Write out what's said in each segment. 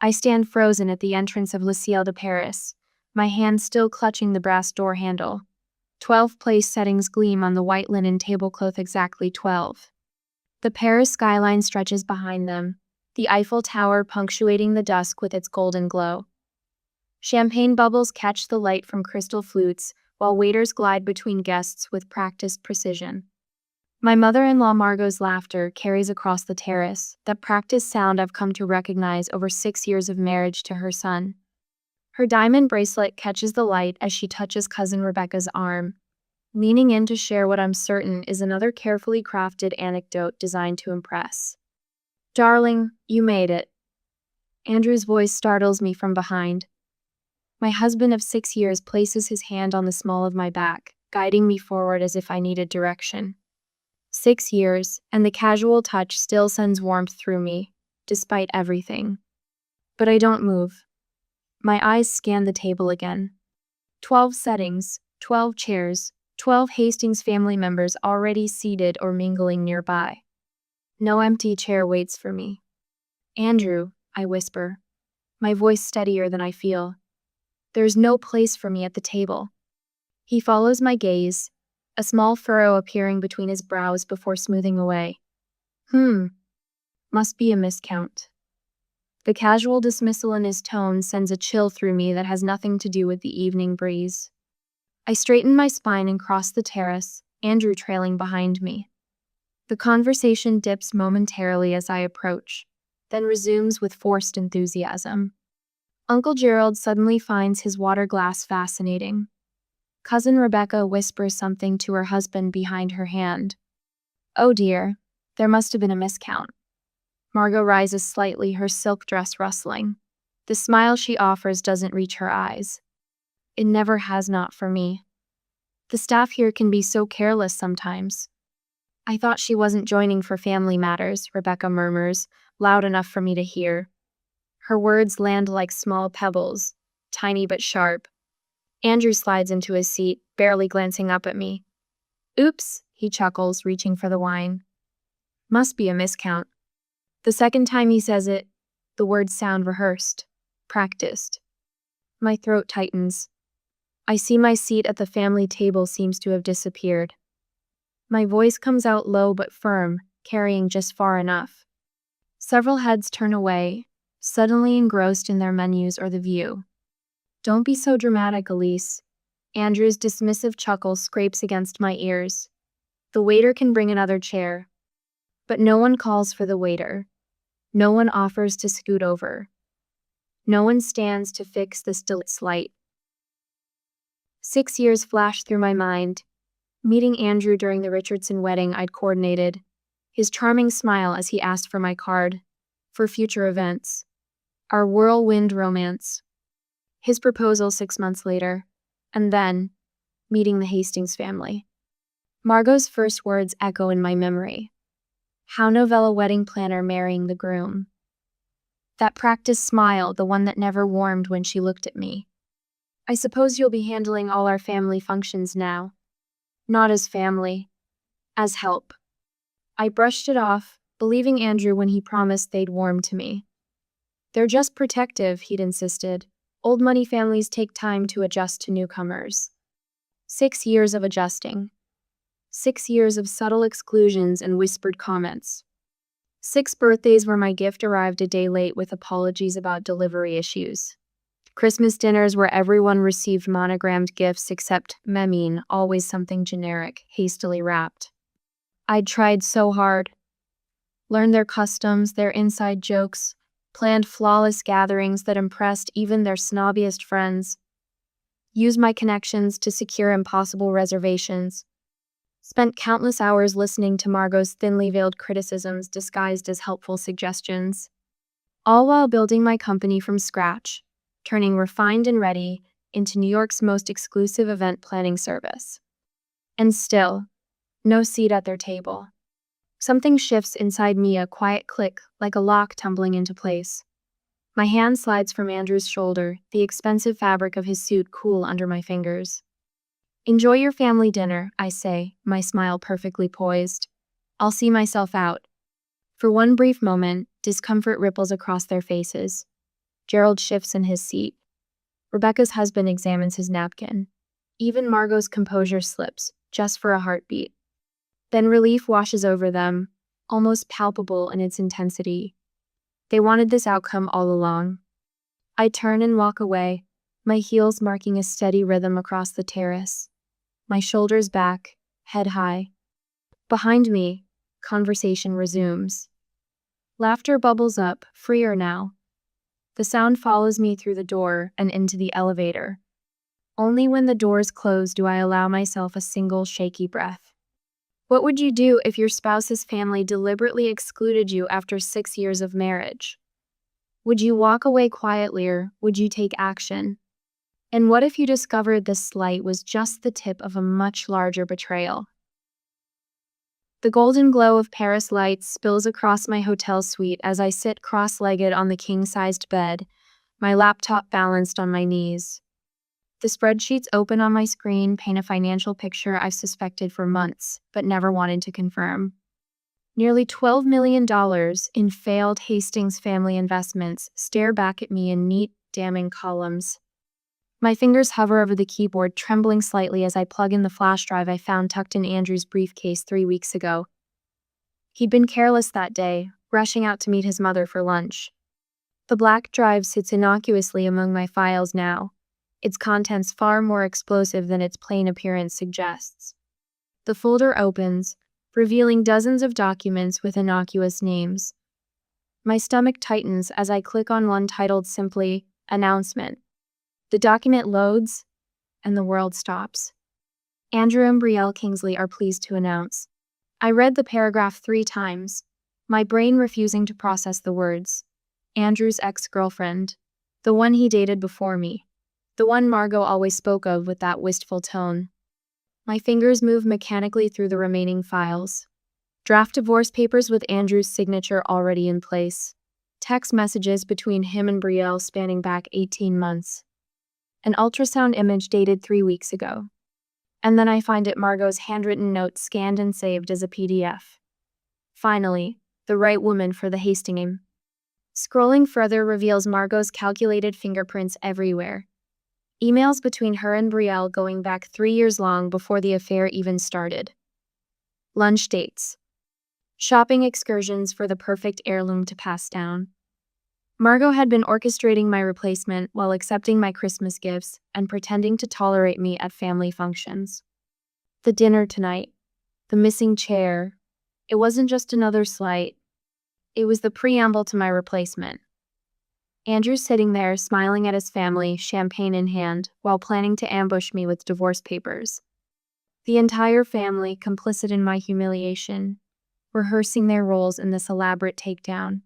I stand frozen at the entrance of Le Ciel de Paris, my hand still clutching the brass door handle. 12 place settings gleam on the white linen tablecloth, exactly 12. The Paris skyline stretches behind them, the Eiffel Tower punctuating the dusk with its golden glow. Champagne bubbles catch the light from crystal flutes, while waiters glide between guests with practiced precision. My mother-in-law Margot's laughter carries across the terrace, that practiced sound I've come to recognize over 6 years of marriage to her son. Her diamond bracelet catches the light as she touches cousin Rebecca's arm, leaning in to share what I'm certain is another carefully crafted anecdote designed to impress. "Darling, you made it." Andrew's voice startles me from behind. My husband of 6 years places his hand on the small of my back, guiding me forward as if I needed direction. 6 years, and the casual touch still sends warmth through me, despite everything. But I don't move. My eyes scan the table again. 12 settings, 12 chairs, 12 Hastings family members already seated or mingling nearby. No empty chair waits for me. "Andrew," I whisper, my voice steadier than I feel. "There's no place for me at the table." He follows my gaze, a small furrow appearing between his brows before smoothing away. Must be a miscount." The casual dismissal in his tone sends a chill through me that has nothing to do with the evening breeze. I straighten my spine and cross the terrace, Andrew trailing behind me. The conversation dips momentarily as I approach, then resumes with forced enthusiasm. Uncle Gerald suddenly finds his water glass fascinating. Cousin Rebecca whispers something to her husband behind her hand. "Oh dear, there must have been a miscount." Margot rises slightly, her silk dress rustling. The smile she offers doesn't reach her eyes. It never has, not for me. The staff here can be so careless sometimes. "I thought she wasn't joining for family matters," Rebecca murmurs, loud enough for me to hear. Her words land like small pebbles, tiny but sharp. Andrew slides into his seat, barely glancing up at me. "Oops," he chuckles, reaching for the wine. "Must be a miscount." The second time he says it, the words sound rehearsed, practiced. My throat tightens. I see my seat at the family table seems to have disappeared. My voice comes out low but firm, carrying just far enough. Several heads turn away, suddenly engrossed in their menus or the view. "Don't be so dramatic, Elise." Andrew's dismissive chuckle scrapes against my ears. The waiter can bring another chair. But no one calls for the waiter. No one offers to scoot over. No one stands to fix the still light. 6 years flash through my mind. Meeting Andrew during the Richardson wedding I'd coordinated. His charming smile as he asked for my card. For future events. Our whirlwind romance. His proposal 6 months later. And then, meeting the Hastings family. Margot's first words echo in my memory. How novella wedding planner marrying the groom. That practiced smile, the one that never warmed when she looked at me. "I suppose you'll be handling all our family functions now." "Not as family. As help." I brushed it off, believing Andrew when he promised they'd warm to me. "They're just protective," he'd insisted. "Old money families take time to adjust to newcomers." 6 years of adjusting. 6 years of subtle exclusions and whispered comments. 6 birthdays where my gift arrived a day late with apologies about delivery issues. Christmas dinners where everyone received monogrammed gifts except Memine, always something generic, hastily wrapped. I'd tried so hard. Learned their customs, their inside jokes, planned flawless gatherings that impressed even their snobbiest friends. Used my connections to secure impossible reservations. Spent countless hours listening to Margot's thinly veiled criticisms disguised as helpful suggestions. All while building my company from scratch, turning refined and ready into New York's most exclusive event planning service. And still, no seat at their table. Something shifts inside me, a quiet click, like a lock tumbling into place. My hand slides from Andrew's shoulder, the expensive fabric of his suit cool under my fingers. "Enjoy your family dinner," I say, my smile perfectly poised. "I'll see myself out." For one brief moment, discomfort ripples across their faces. Gerald shifts in his seat. Rebecca's husband examines his napkin. Even Margot's composure slips, just for a heartbeat. Then relief washes over them, almost palpable in its intensity. They wanted this outcome all along. I turn and walk away, my heels marking a steady rhythm across the terrace. My shoulders back, head high. Behind me, conversation resumes. Laughter bubbles up, freer now. The sound follows me through the door and into the elevator. Only when the doors close do I allow myself a single shaky breath. What would you do if your spouse's family deliberately excluded you after 6 years of marriage? Would you walk away quietly or would you take action? And what if you discovered this slight was just the tip of a much larger betrayal? The golden glow of Paris lights spills across my hotel suite as I sit cross-legged on the king-sized bed, my laptop balanced on my knees. The spreadsheets open on my screen paint a financial picture I've suspected for months, but never wanted to confirm. Nearly $12 million in failed Hastings family investments stare back at me in neat, damning columns. My fingers hover over the keyboard, trembling slightly as I plug in the flash drive I found tucked in Andrew's briefcase 3 weeks ago. He'd been careless that day, rushing out to meet his mother for lunch. The black drive sits innocuously among my files now, its contents far more explosive than its plain appearance suggests. The folder opens, revealing dozens of documents with innocuous names. My stomach tightens as I click on one titled simply, Announcement. The document loads, and the world stops. Andrew and Brielle Kingsley are pleased to announce. I read the paragraph 3 times, my brain refusing to process the words. Andrew's ex-girlfriend, the one he dated before me, the one Margot always spoke of with that wistful tone. My fingers move mechanically through the remaining files. Draft divorce papers with Andrew's signature already in place. Text messages between him and Brielle spanning back 18 months. An ultrasound image dated 3 weeks ago. And then I find it Margot's handwritten note scanned and saved as a PDF. Finally, the right woman for the Hastings. Scrolling further reveals Margot's calculated fingerprints everywhere. Emails between her and Brielle going back 3 years long before the affair even started. Lunch dates. Shopping excursions for the perfect heirloom to pass down. Margot had been orchestrating my replacement while accepting my Christmas gifts and pretending to tolerate me at family functions. The dinner tonight. The missing chair. It wasn't just another slight. It was the preamble to my replacement. Andrew sitting there, smiling at his family, champagne in hand, while planning to ambush me with divorce papers. The entire family complicit in my humiliation, rehearsing their roles in this elaborate takedown.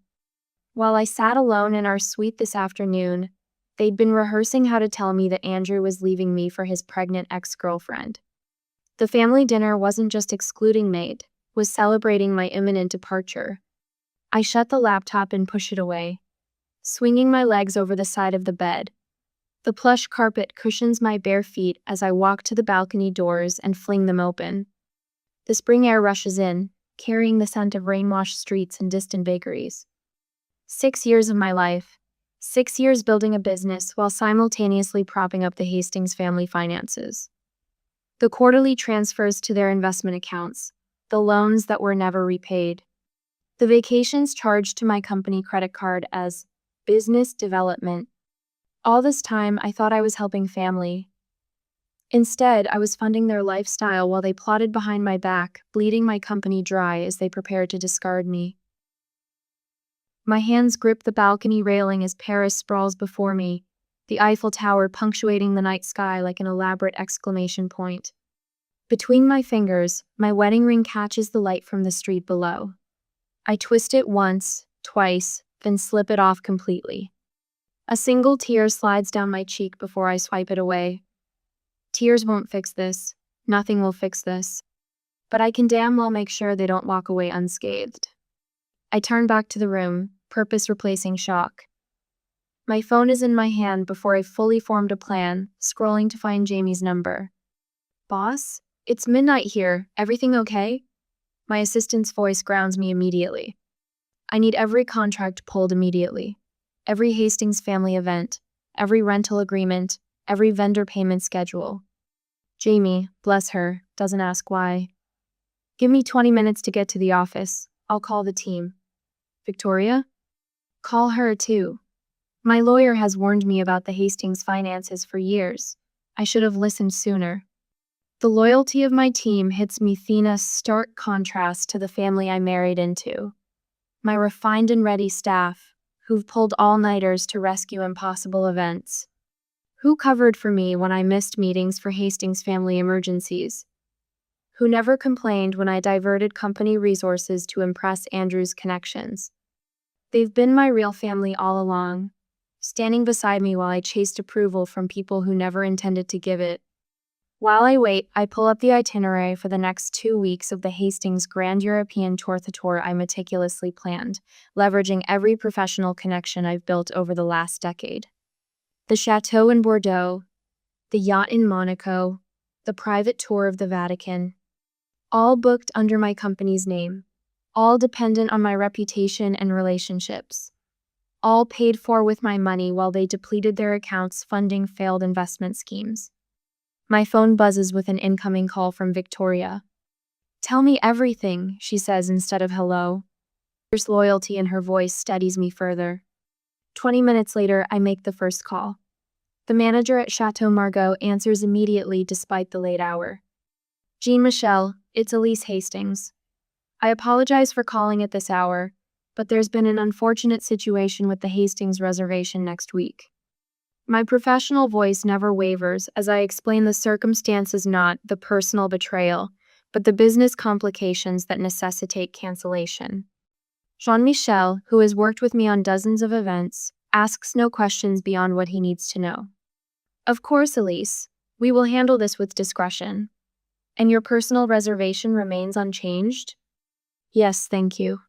While I sat alone in our suite this afternoon, they'd been rehearsing how to tell me that Andrew was leaving me for his pregnant ex-girlfriend. The family dinner wasn't just excluding Nate, was celebrating my imminent departure. I shut the laptop and push it away, swinging my legs over the side of the bed. The plush carpet cushions my bare feet as I walk to the balcony doors and fling them open. The spring air rushes in, carrying the scent of rain-washed streets and distant bakeries. 6 years of my life. 6 years building a business while simultaneously propping up the Hastings family finances. The quarterly transfers to their investment accounts, the loans that were never repaid. The vacations charged to my company credit card as business development. All this time, I thought I was helping family. Instead, I was funding their lifestyle while they plotted behind my back, bleeding my company dry as they prepared to discard me. My hands grip the balcony railing as Paris sprawls before me, the Eiffel Tower punctuating the night sky like an elaborate exclamation point. Between my fingers, my wedding ring catches the light from the street below. I twist it once, twice, then slip it off completely. A single tear slides down my cheek before I swipe it away. Tears won't fix this. Nothing will fix this. But I can damn well make sure they don't walk away unscathed. I turn back to the room, purpose replacing shock. My phone is in my hand before I fully formed a plan, scrolling to find Jamie's number. Boss? It's midnight here. Everything okay? My assistant's voice grounds me immediately. I need every contract pulled immediately. every Hastings family event, every rental agreement, every vendor payment schedule. Jamie, bless her, doesn't ask why. Give me 20 minutes to get to the office. I'll call the team. Victoria? Call her too. My lawyer has warned me about the Hastings finances for years. I should have listened sooner. The loyalty of my team hits me in stark contrast to the family I married into. My refined and ready staff, who've pulled all-nighters to rescue impossible events. Who covered for me when I missed meetings for Hastings family emergencies? Who never complained when I diverted company resources to impress Andrew's connections? They've been my real family all along, standing beside me while I chased approval from people who never intended to give it. While I wait, I pull up the itinerary for the next 2 weeks of the Hastings Grand European Tour I meticulously planned, leveraging every professional connection I've built over the last decade. The chateau in Bordeaux, the yacht in Monaco, the private tour of the Vatican, all booked under my company's name, all dependent on my reputation and relationships, all paid for with my money while they depleted their accounts funding failed investment schemes. My phone buzzes with an incoming call from Victoria. Tell me everything, she says instead of hello. There's loyalty in her voice steadies me further. 20 minutes later, I make the first call. The manager at Chateau Margaux answers immediately despite the late hour. Jean-Michel, it's Elise Hastings. I apologize for calling at this hour, but there's been an unfortunate situation with the Hastings reservation next week. My professional voice never wavers as I explain the circumstances, not the personal betrayal, but the business complications that necessitate cancellation. Jean-Michel, who has worked with me on dozens of events, asks no questions beyond what he needs to know. Of course, Elise, we will handle this with discretion. And your personal reservation remains unchanged? Yes, thank you.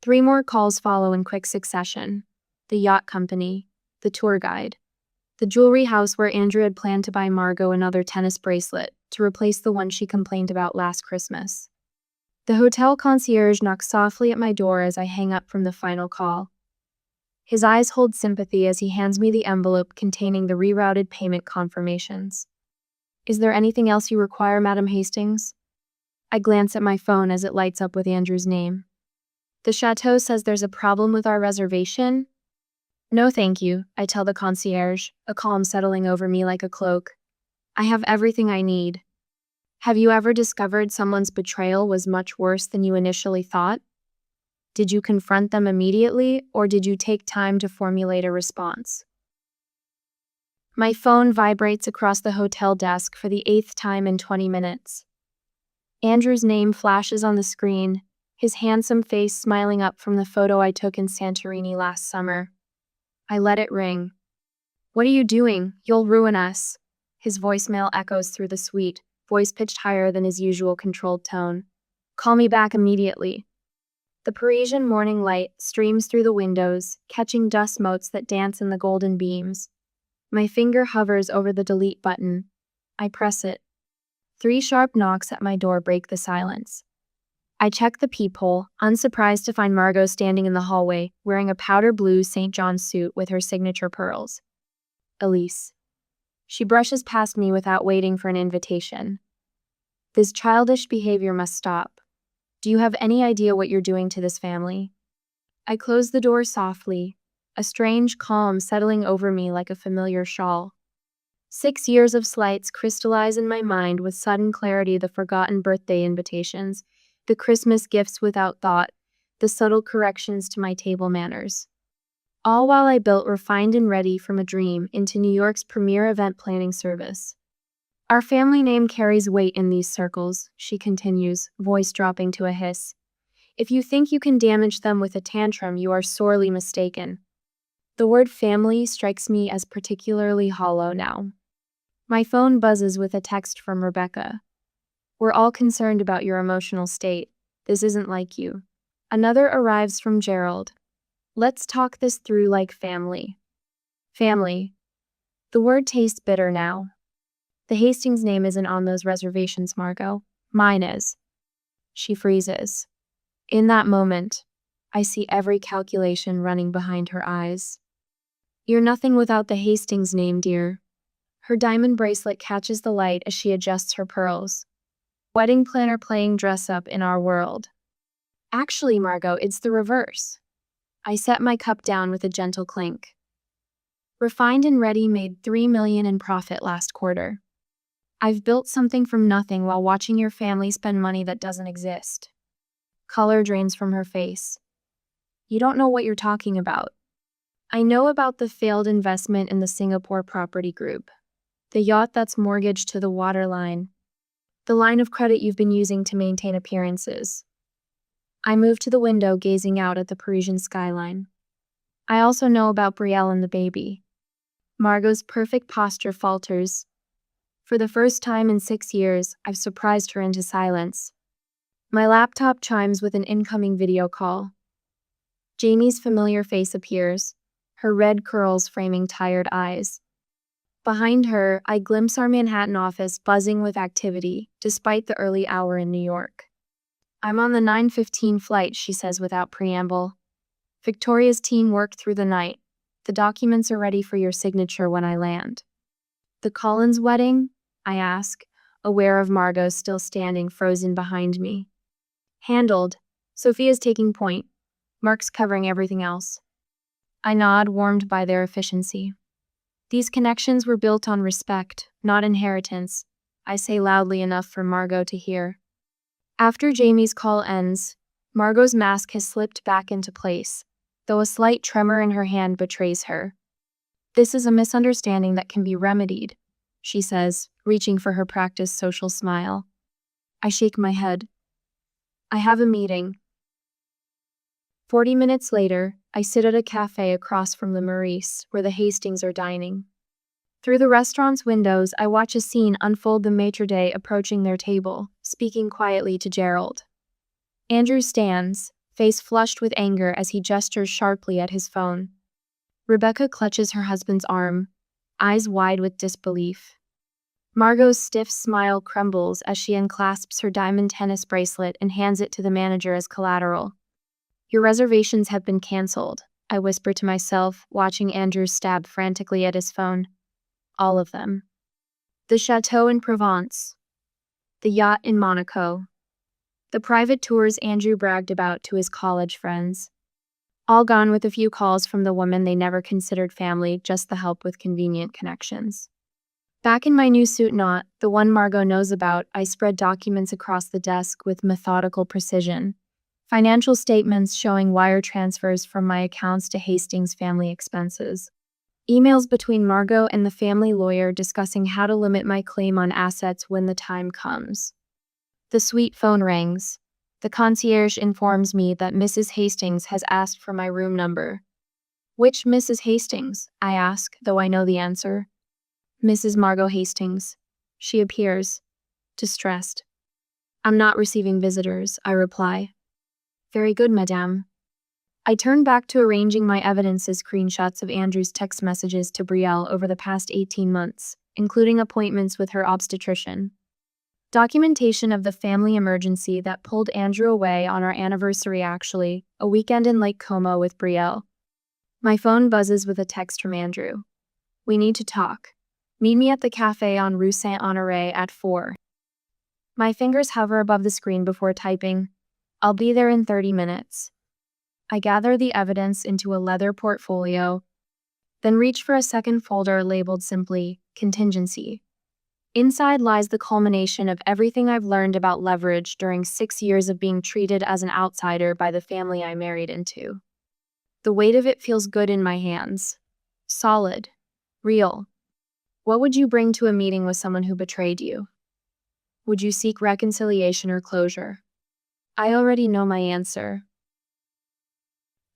3 more calls follow in quick succession. The yacht company, the tour guide, the jewelry house where Andrew had planned to buy Margot another tennis bracelet to replace the one she complained about last Christmas. The hotel concierge knocks softly at my door as I hang up from the final call. His eyes hold sympathy as he hands me the envelope containing the rerouted payment confirmations. Is there anything else you require, Madam Hastings? I glance at my phone as it lights up with Andrew's name. The chateau says there's a problem with our reservation? No, thank you, I tell the concierge, a calm settling over me like a cloak. I have everything I need. Have you ever discovered someone's betrayal was much worse than you initially thought? Did you confront them immediately, or did you take time to formulate a response? My phone vibrates across the hotel desk for the 8th time in 20 minutes. Andrew's name flashes on the screen, his handsome face smiling up from the photo I took in Santorini last summer. I let it ring. What are you doing? You'll ruin us. His voicemail echoes through the suite, voice pitched higher than his usual controlled tone. Call me back immediately. The Parisian morning light streams through the windows, catching dust motes that dance in the golden beams. My finger hovers over the delete button. I press it. 3 sharp knocks at my door break the silence. I check the peephole, unsurprised to find Margot standing in the hallway, wearing a powder blue St. John's suit with her signature pearls. Elise. She brushes past me without waiting for an invitation. This childish behavior must stop. Do you have any idea what you're doing to this family? I close the door softly, a strange calm settling over me like a familiar shawl. 6 years of slights crystallize in my mind with sudden clarity: the forgotten birthday invitations, the Christmas gifts without thought, the subtle corrections to my table manners. All while I built Refined and Ready from a dream into New York's premier event planning service. Our family name carries weight in these circles, she continues, voice dropping to a hiss. If you think you can damage them with a tantrum, you are sorely mistaken. The word family strikes me as particularly hollow now. My phone buzzes with a text from Rebecca. We're all concerned about your emotional state. This isn't like you. Another arrives from Gerald. Let's talk this through like family. Family. The word tastes bitter now. The Hastings name isn't on those reservations, Margot. Mine is. She freezes. In that moment, I see every calculation running behind her eyes. You're nothing without the Hastings name, dear. Her diamond bracelet catches the light as she adjusts her pearls. Wedding planner playing dress up in our world. Actually, Margot, it's the reverse. I set my cup down with a gentle clink. Refined and Ready made $3 million in profit last quarter. I've built something from nothing while watching your family spend money that doesn't exist. Color drains from her face. You don't know what you're talking about. I know about the failed investment in the Singapore property group. The yacht that's mortgaged to the waterline. The line of credit you've been using to maintain appearances. I moved to the window, gazing out at the Parisian skyline. I also know about Betrayal and the baby. Margot's perfect posture falters. For the first time in 6 years, I've surprised her into silence. My laptop chimes with an incoming video call. Jamie's familiar face appears, her red curls framing tired eyes. Behind her, I glimpse our Manhattan office buzzing with activity, despite the early hour in New York. I'm on the 9:15 flight, she says without preamble. Victoria's team worked through the night. The documents are ready for your signature when I land. The Collins wedding? I ask, aware of Margot still standing frozen behind me. Handled. Sophia's taking point. Mark's covering everything else. I nod, warmed by their efficiency. These connections were built on respect, not inheritance, I say loudly enough for Margot to hear. After Jamie's call ends, Margot's mask has slipped back into place, though a slight tremor in her hand betrays her. This is a misunderstanding that can be remedied, she says, reaching for her practiced social smile. I shake my head. I have a meeting. 40 minutes later, I sit at a cafe across from the Maurice, where the Hastings are dining. Through the restaurant's windows, I watch a scene unfold, the maitre d' approaching their table, speaking quietly to Gerald. Andrew stands, face flushed with anger as he gestures sharply at his phone. Rebecca clutches her husband's arm, eyes wide with disbelief. Margot's stiff smile crumbles as she unclasps her diamond tennis bracelet and hands it to the manager as collateral. Your reservations have been canceled, I whisper to myself, watching Andrew stab frantically at his phone. All of them. The chateau in Provence. The yacht in Monaco. The private tours Andrew bragged about to his college friends. All gone, with a few calls from the woman they never considered family, just the help with convenient connections. Back in my new suit, not the one Margot knows about, I spread documents across the desk with methodical precision. Financial statements showing wire transfers from my accounts to Hastings' family expenses. Emails between Margot and the family lawyer discussing how to limit my claim on assets when the time comes. The suite phone rings. The concierge informs me that Mrs. Hastings has asked for my room number. Which Mrs. Hastings? I ask, though I know the answer. Mrs. Margot Hastings. She appears, distressed. I'm not receiving visitors, I reply. Very good, madame. I turn back to arranging my evidences, screenshots of Andrew's text messages to Betrayal over the past 18 months, including appointments with her obstetrician. Documentation of the family emergency that pulled Andrew away on our anniversary, actually, a weekend in Lake Como with Betrayal. My phone buzzes with a text from Andrew. We need to talk. Meet me at the cafe on Rue Saint-Honoré at 4. My fingers hover above the screen before typing. I'll be there in 30 minutes. I gather the evidence into a leather portfolio, then reach for a second folder labeled simply, Contingency. Inside lies the culmination of everything I've learned about leverage during 6 years of being treated as an outsider by the family I married into. The weight of it feels good in my hands. Solid. Real. What would you bring to a meeting with someone who betrayed you? Would you seek reconciliation or closure? I already know my answer.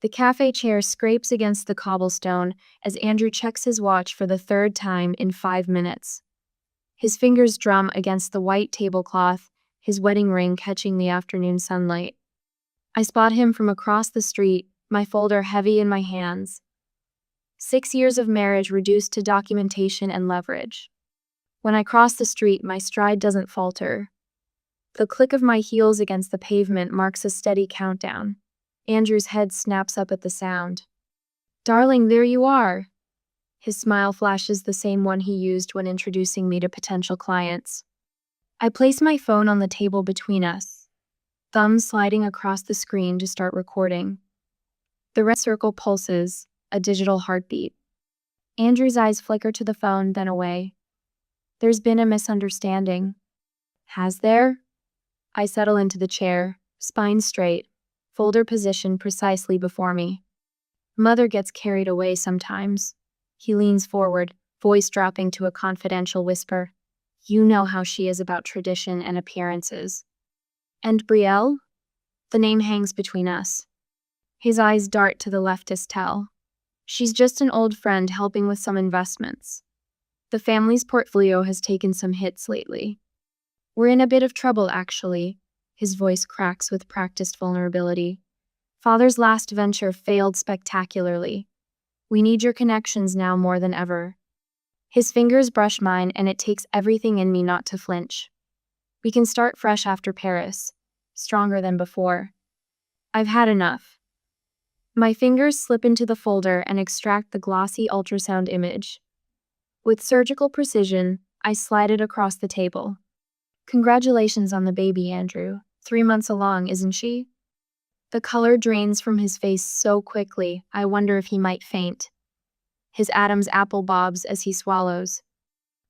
The cafe chair scrapes against the cobblestone as Andrew checks his watch for the third time in 5 minutes. His fingers drum against the white tablecloth, his wedding ring catching the afternoon sunlight. I spot him from across the street, my folder heavy in my hands. 6 years of marriage reduced to documentation and leverage. When I cross the street, my stride doesn't falter. The click of my heels against the pavement marks a steady countdown. Andrew's head snaps up at the sound. Darling, there you are. His smile flashes the same one he used when introducing me to potential clients. I place my phone on the table between us, thumbs sliding across the screen to start recording. The red circle pulses, a digital heartbeat. Andrew's eyes flicker to the phone, then away. There's been a misunderstanding. Has there? I settle into the chair, spine straight, folder positioned precisely before me. Mother gets carried away sometimes. He leans forward, voice dropping to a confidential whisper. You know how she is about tradition and appearances. And Brielle? The name hangs between us. His eyes dart to the leftist tell. She's just an old friend helping with some investments. The family's portfolio has taken some hits lately. We're in a bit of trouble, actually. His voice cracks with practiced vulnerability. Father's last venture failed spectacularly. We need your connections now more than ever. His fingers brush mine, and it takes everything in me not to flinch. We can start fresh after Paris, stronger than before. I've had enough. My fingers slip into the folder and extract the glossy ultrasound image. With surgical precision, I slide it across the table. Congratulations on the baby, Andrew. 3 months along, isn't she? The color drains from his face so quickly, I wonder if he might faint. His Adam's apple bobs as he swallows.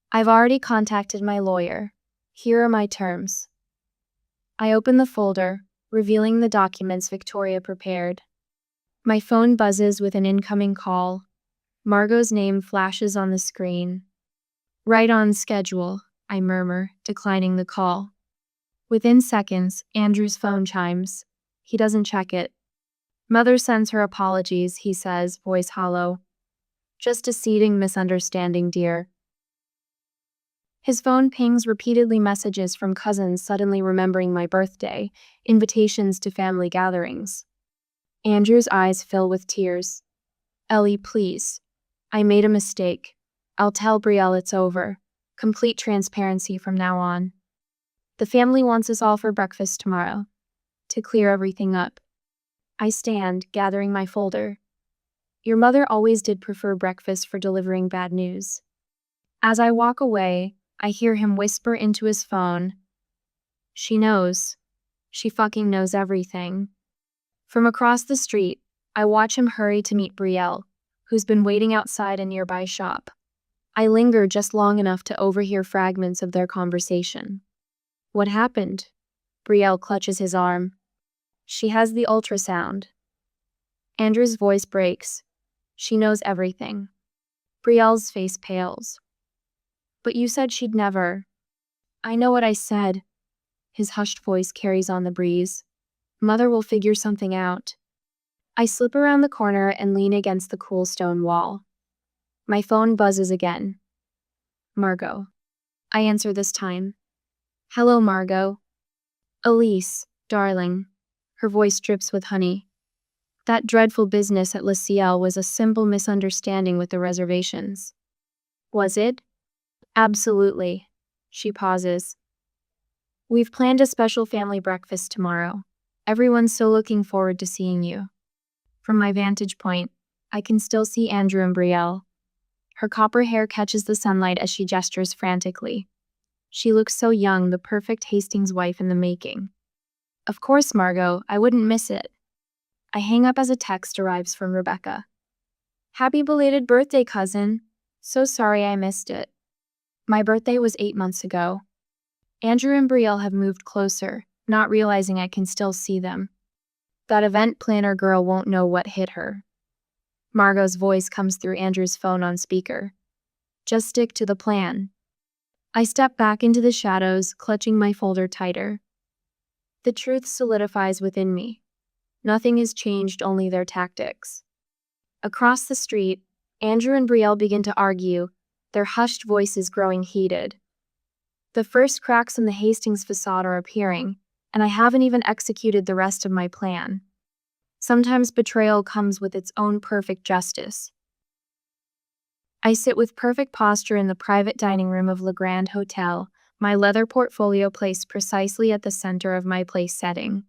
I've already contacted my lawyer. Here are my terms. I open the folder, revealing the documents Victoria prepared. My phone buzzes with an incoming call. Margot's name flashes on the screen. Right on schedule, I murmur, declining the call. Within seconds, Andrew's phone chimes. He doesn't check it. Mother sends her apologies, he says, voice hollow. Just a seething misunderstanding, dear. His phone pings repeatedly messages from cousins suddenly remembering my birthday, invitations to family gatherings. Andrew's eyes fill with tears. Ellie, please. I made a mistake. I'll tell Brielle it's over. Complete transparency from now on. The family wants us all for breakfast tomorrow. To clear everything up. I stand, gathering my folder. Your mother always did prefer breakfast for delivering bad news. As I walk away, I hear him whisper into his phone. She knows. She fucking knows everything. From across the street, I watch him hurry to meet Brielle, who's been waiting outside a nearby shop. I linger just long enough to overhear fragments of their conversation. What happened? Brielle clutches his arm. She has the ultrasound. Andrew's voice breaks. She knows everything. Brielle's face pales. But you said she'd never. I know what I said. His hushed voice carries on the breeze. Mother will figure something out. I slip around the corner and lean against the cool stone wall. My phone buzzes again. Margot. I answer this time. Hello, Margot. Elise, darling. Her voice drips with honey. That dreadful business at Le Ciel was a simple misunderstanding with the reservations. Was it? Absolutely. She pauses. We've planned a special family breakfast tomorrow. Everyone's so looking forward to seeing you. From my vantage point, I can still see Andrew and Brielle. Her copper hair catches the sunlight as she gestures frantically. She looks so young, the perfect Hastings wife in the making. Of course, Margot, I wouldn't miss it. I hang up as a text arrives from Rebecca. Happy belated birthday, cousin. So sorry I missed it. My birthday was 8 months ago. Andrew and Brielle have moved closer, not realizing I can still see them. That event planner girl won't know what hit her. Margot's voice comes through Andrew's phone on speaker. Just stick to the plan. I step back into the shadows, clutching my folder tighter. The truth solidifies within me. Nothing has changed, only their tactics. Across the street, Andrew and Brielle begin to argue, their hushed voices growing heated. The first cracks in the Hastings facade are appearing, and I haven't even executed the rest of my plan. Sometimes betrayal comes with its own perfect justice. I sit with perfect posture in the private dining room of Le Grand Hotel, my leather portfolio placed precisely at the center of my place setting.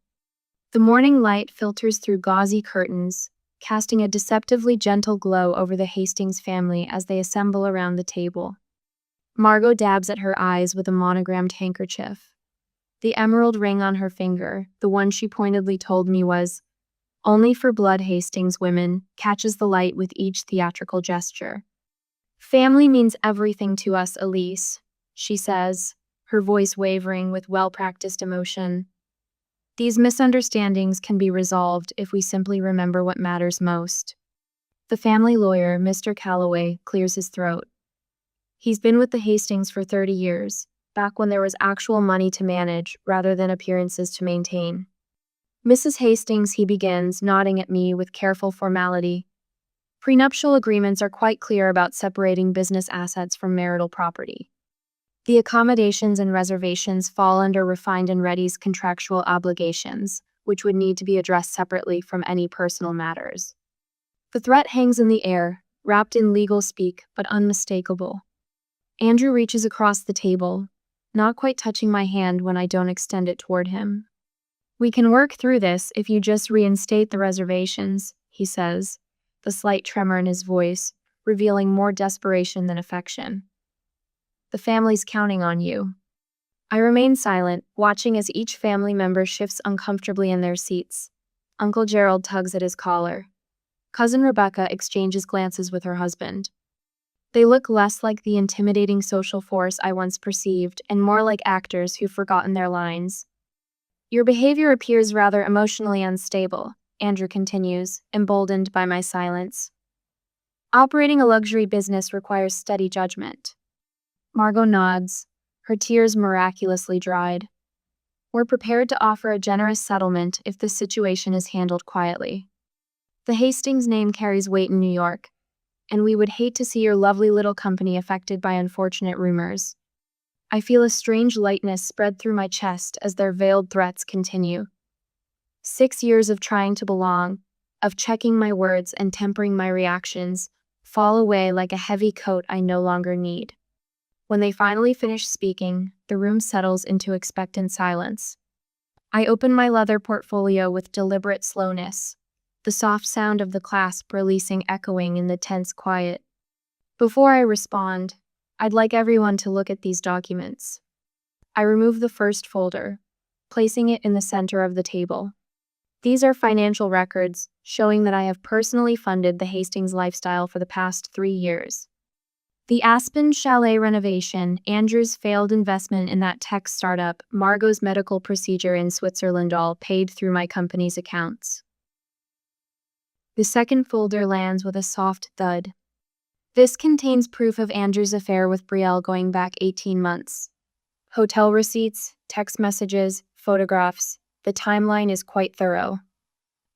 The morning light filters through gauzy curtains, casting a deceptively gentle glow over the Hastings family as they assemble around the table. Margot dabs at her eyes with a monogrammed handkerchief. The emerald ring on her finger, the one she pointedly told me was only for blood Hastings women, catches the light with each theatrical gesture. Family means everything to us, Elise, she says, her voice wavering with well-practiced emotion. These misunderstandings can be resolved if we simply remember what matters most. The family lawyer, Mr. Calloway, clears his throat. He's been with the Hastings for 30 years, back when there was actual money to manage rather than appearances to maintain. Mrs. Hastings, he begins, nodding at me with careful formality. Prenuptial agreements are quite clear about separating business assets from marital property. The accommodations and reservations fall under Refined and Ready's contractual obligations, which would need to be addressed separately from any personal matters. The threat hangs in the air, wrapped in legal speak, but unmistakable. Andrew reaches across the table, not quite touching my hand when I don't extend it toward him. We can work through this if you just reinstate the reservations, he says, the slight tremor in his voice, revealing more desperation than affection. The family's counting on you. I remain silent, watching as each family member shifts uncomfortably in their seats. Uncle Gerald tugs at his collar. Cousin Rebecca exchanges glances with her husband. They look less like the intimidating social force I once perceived and more like actors who've forgotten their lines. Your behavior appears rather emotionally unstable, Andrew continues, emboldened by my silence. Operating a luxury business requires steady judgment. Margot nods, her tears miraculously dried. We're prepared to offer a generous settlement if the situation is handled quietly. The Hastings name carries weight in New York, and we would hate to see your lovely little company affected by unfortunate rumors. I feel a strange lightness spread through my chest as their veiled threats continue. 6 years of trying to belong, of checking my words and tempering my reactions, fall away like a heavy coat I no longer need. When they finally finish speaking, the room settles into expectant silence. I open my leather portfolio with deliberate slowness, the soft sound of the clasp releasing echoing in the tense quiet. Before I respond, I'd like everyone to look at these documents. I remove the first folder, placing it in the center of the table. These are financial records showing that I have personally funded the Hastings lifestyle for the past 3 years. The Aspen Chalet renovation, Andrew's failed investment in that tech startup, Margot's medical procedure in Switzerland, all paid through my company's accounts. The second folder lands with a soft thud. This contains proof of Andrew's affair with Betrayal going back 18 months. Hotel receipts, text messages, photographs. The timeline is quite thorough.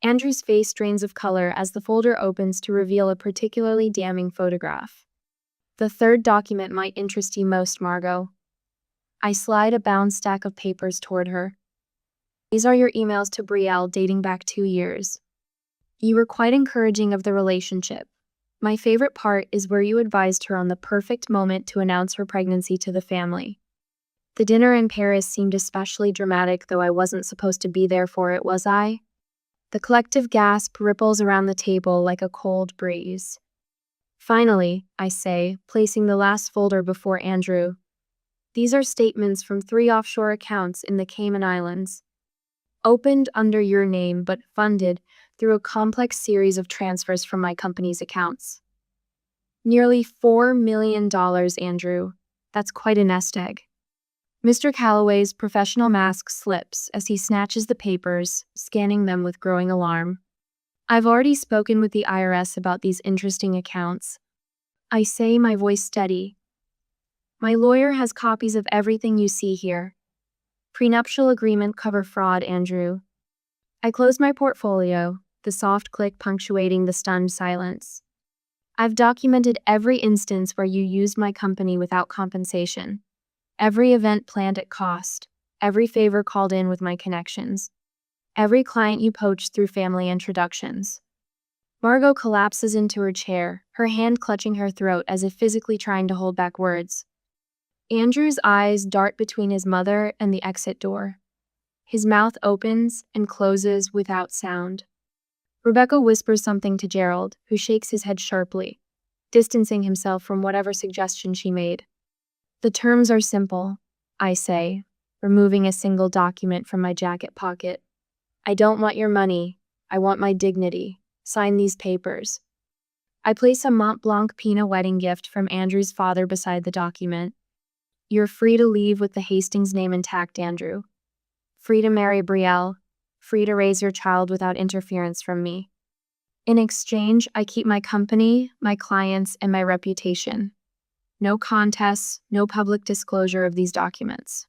Andrew's face drains of color as the folder opens to reveal a particularly damning photograph. The third document might interest you most, Margot. I slide a bound stack of papers toward her. These are your emails to Betrayal dating back 2 years. You were quite encouraging of the relationship. My favorite part is where you advised her on the perfect moment to announce her pregnancy to the family. The dinner in Paris seemed especially dramatic, though I wasn't supposed to be there for it, was I? The collective gasp ripples around the table like a cold breeze. Finally, I say, placing the last folder before Andrew. These are statements from 3 offshore accounts in the Cayman Islands. Opened under your name but funded through a complex series of transfers from my company's accounts. Nearly $4 million, Andrew. That's quite a nest egg. Mr. Calloway's professional mask slips as he snatches the papers, scanning them with growing alarm. I've already spoken with the IRS about these interesting accounts. I say, my voice steady. My lawyer has copies of everything you see here. Prenuptial agreement cover fraud, Andrew. I close my portfolio, the soft click punctuating the stunned silence. I've documented every instance where you used my company without compensation. Every event planned at cost. Every favor called in with my connections. Every client you poached through family introductions. Margot collapses into her chair, her hand clutching her throat as if physically trying to hold back words. Andrew's eyes dart between his mother and the exit door. His mouth opens and closes without sound. Rebecca whispers something to Gerald, who shakes his head sharply, distancing himself from whatever suggestion she made. The terms are simple, I say, removing a single document from my jacket pocket. I don't want your money. I want my dignity. Sign these papers. I place a Mont Blanc Pina wedding gift from Andrew's father beside the document. You're free to leave with the Hastings name intact, Andrew. Free to marry Brielle. Free to raise your child without interference from me. In exchange, I keep my company, my clients, and my reputation. No contests, no public disclosure of these documents.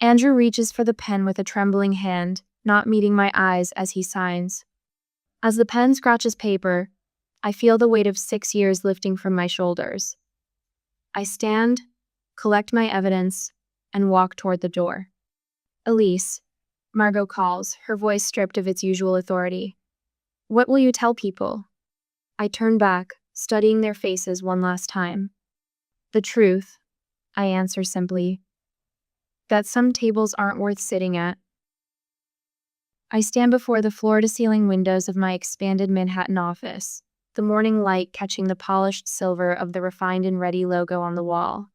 Andrew reaches for the pen with a trembling hand, not meeting my eyes as he signs. As the pen scratches paper, I feel the weight of 6 years lifting from my shoulders. I stand, collect my evidence, and walk toward the door. Elise, Margot calls, her voice stripped of its usual authority. What will you tell people? I turn back, studying their faces one last time. The truth, I answer simply. That some tables aren't worth sitting at. I stand before the floor-to-ceiling windows of my expanded Manhattan office, the morning light catching the polished silver of the refined and ready logo on the wall.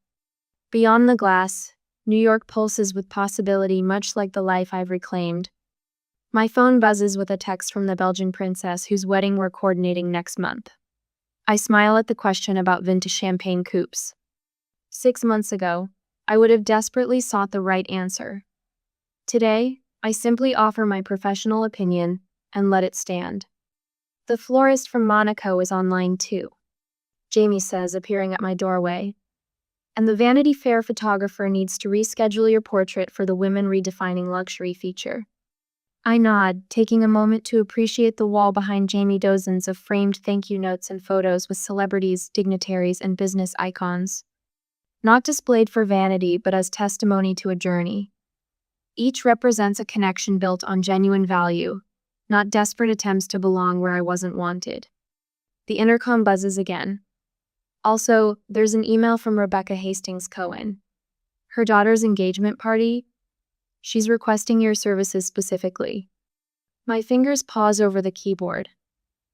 Beyond the glass, New York pulses with possibility, much like the life I've reclaimed. My phone buzzes with a text from the Belgian princess whose wedding we're coordinating next month. I smile at the question about vintage champagne coupes. 6 months ago, I would have desperately sought the right answer. Today, I simply offer my professional opinion and let it stand. The florist from Monaco is online too, Jamie says, appearing at my doorway. And the Vanity Fair photographer needs to reschedule your portrait for the Women Redefining Luxury feature. I nod, taking a moment to appreciate the wall behind Jamie, dozens of framed thank you notes and photos with celebrities, dignitaries, and business icons. Not displayed for vanity, but as testimony to a journey. Each represents a connection built on genuine value, not desperate attempts to belong where I wasn't wanted. The intercom buzzes again. Also, there's an email from Rebecca Hastings Cohen. Her daughter's engagement party? She's requesting your services specifically. My fingers pause over the keyboard.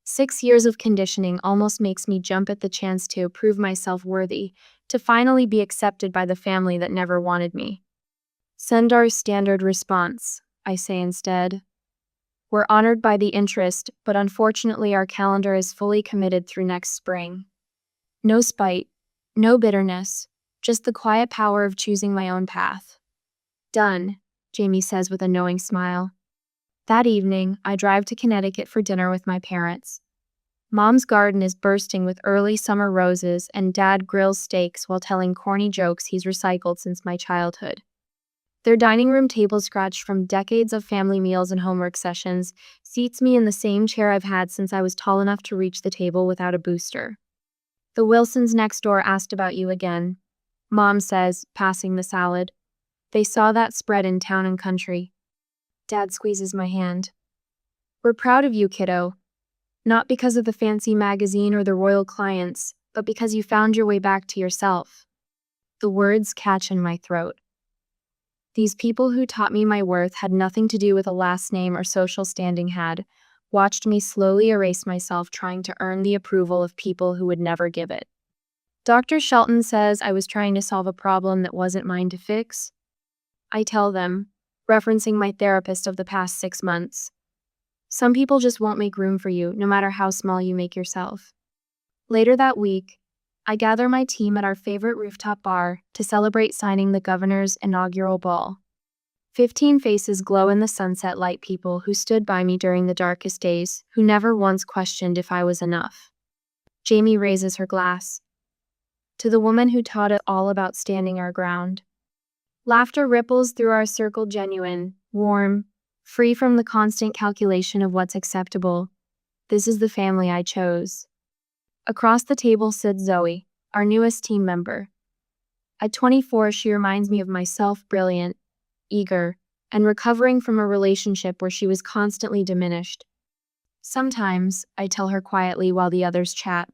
6 years of conditioning almost makes me jump at the chance to prove myself worthy, to finally be accepted by the family that never wanted me. Send our standard response, I say instead. We're honored by the interest, but unfortunately our calendar is fully committed through next spring. No spite, no bitterness, just the quiet power of choosing my own path. Done, Jamie says with a knowing smile. That evening, I drive to Connecticut for dinner with my parents. Mom's garden is bursting with early summer roses, and Dad grills steaks while telling corny jokes he's recycled since my childhood. Their dining room table, scratched from decades of family meals and homework sessions, seats me in the same chair I've had since I was tall enough to reach the table without a booster. The Wilsons next door asked about you again, Mom says, passing the salad. They saw that spread in Town and Country. Dad squeezes my hand. We're proud of you, kiddo. Not because of the fancy magazine or the royal clients, but because you found your way back to yourself. The words catch in my throat. These people who taught me my worth had nothing to do with a last name or social standing, had watched me slowly erase myself trying to earn the approval of people who would never give it. Dr. Shelton says I was trying to solve a problem that wasn't mine to fix. I tell them, referencing my therapist of the past 6 months. Some people just won't make room for you, no matter how small you make yourself. Later that week, I gather my team at our favorite rooftop bar to celebrate signing the governor's inaugural ball. 15 faces glow in the sunset light, people who stood by me during the darkest days, who never once questioned if I was enough. Jamie raises her glass. To the woman who taught it all about standing our ground. Laughter ripples through our circle, genuine, warm, free from the constant calculation of what's acceptable. This is the family I chose. Across the table sits Zoe, our newest team member. At 24, she reminds me of myself, brilliant, eager, and recovering from a relationship where she was constantly diminished. Sometimes, I tell her quietly while the others chat,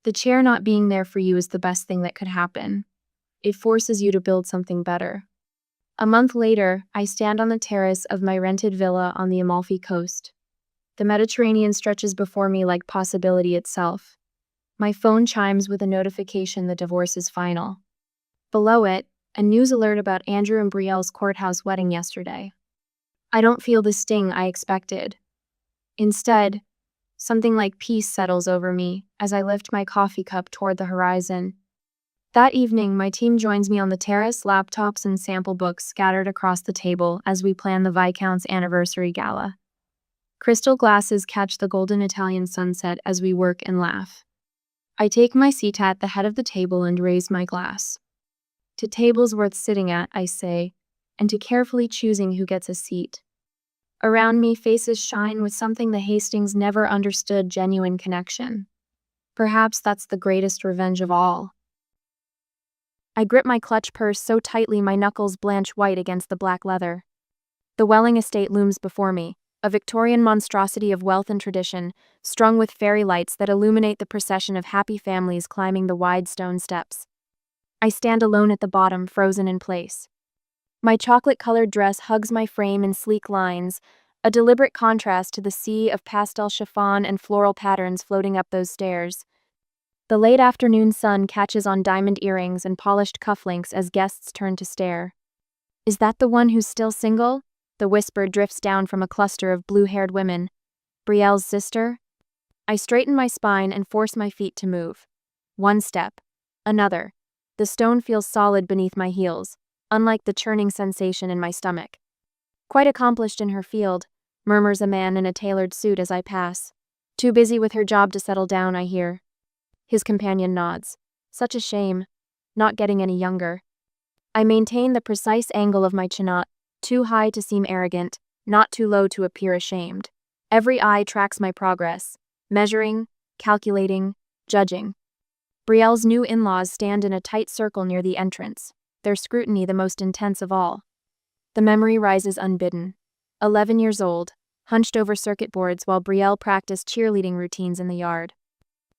the chair not being there for you is the best thing that could happen. It forces you to build something better. A month later, I stand on the terrace of my rented villa on the Amalfi Coast. The Mediterranean stretches before me like possibility itself. My phone chimes with a notification the divorce is final. Below it, a news alert about Andrew and Brielle's courthouse wedding yesterday. I don't feel the sting I expected. Instead, something like peace settles over me as I lift my coffee cup toward the horizon. That evening, my team joins me on the terrace, laptops and sample books scattered across the table as we plan the Viscount's anniversary gala. Crystal glasses catch the golden Italian sunset as we work and laugh. I take my seat at the head of the table and raise my glass. To tables worth sitting at, I say, and to carefully choosing who gets a seat. Around me, faces shine with something the Hastings never understood: genuine connection. Perhaps that's the greatest revenge of all. I grip my clutch purse so tightly my knuckles blanch white against the black leather. The Welling estate looms before me, a Victorian monstrosity of wealth and tradition, strung with fairy lights that illuminate the procession of happy families climbing the wide stone steps. I stand alone at the bottom, frozen in place. My chocolate-colored dress hugs my frame in sleek lines, a deliberate contrast to the sea of pastel chiffon and floral patterns floating up those stairs. The late afternoon sun catches on diamond earrings and polished cufflinks as guests turn to stare. "Is that the one who's still single?" The whisper drifts down from a cluster of blue-haired women. "Brielle's sister?" I straighten my spine and force my feet to move. One step. Another. The stone feels solid beneath my heels, unlike the churning sensation in my stomach. "Quite accomplished in her field," murmurs a man in a tailored suit as I pass. "Too busy with her job to settle down, I hear." His companion nods. Such a shame. Not getting any younger. I maintain the precise angle of my chin, too high to seem arrogant, not too low to appear ashamed. Every eye tracks my progress, measuring, calculating, judging. Brielle's new in-laws stand in a tight circle near the entrance, their scrutiny the most intense of all. The memory rises unbidden. 11 years old, hunched over circuit boards while Brielle practiced cheerleading routines in the yard.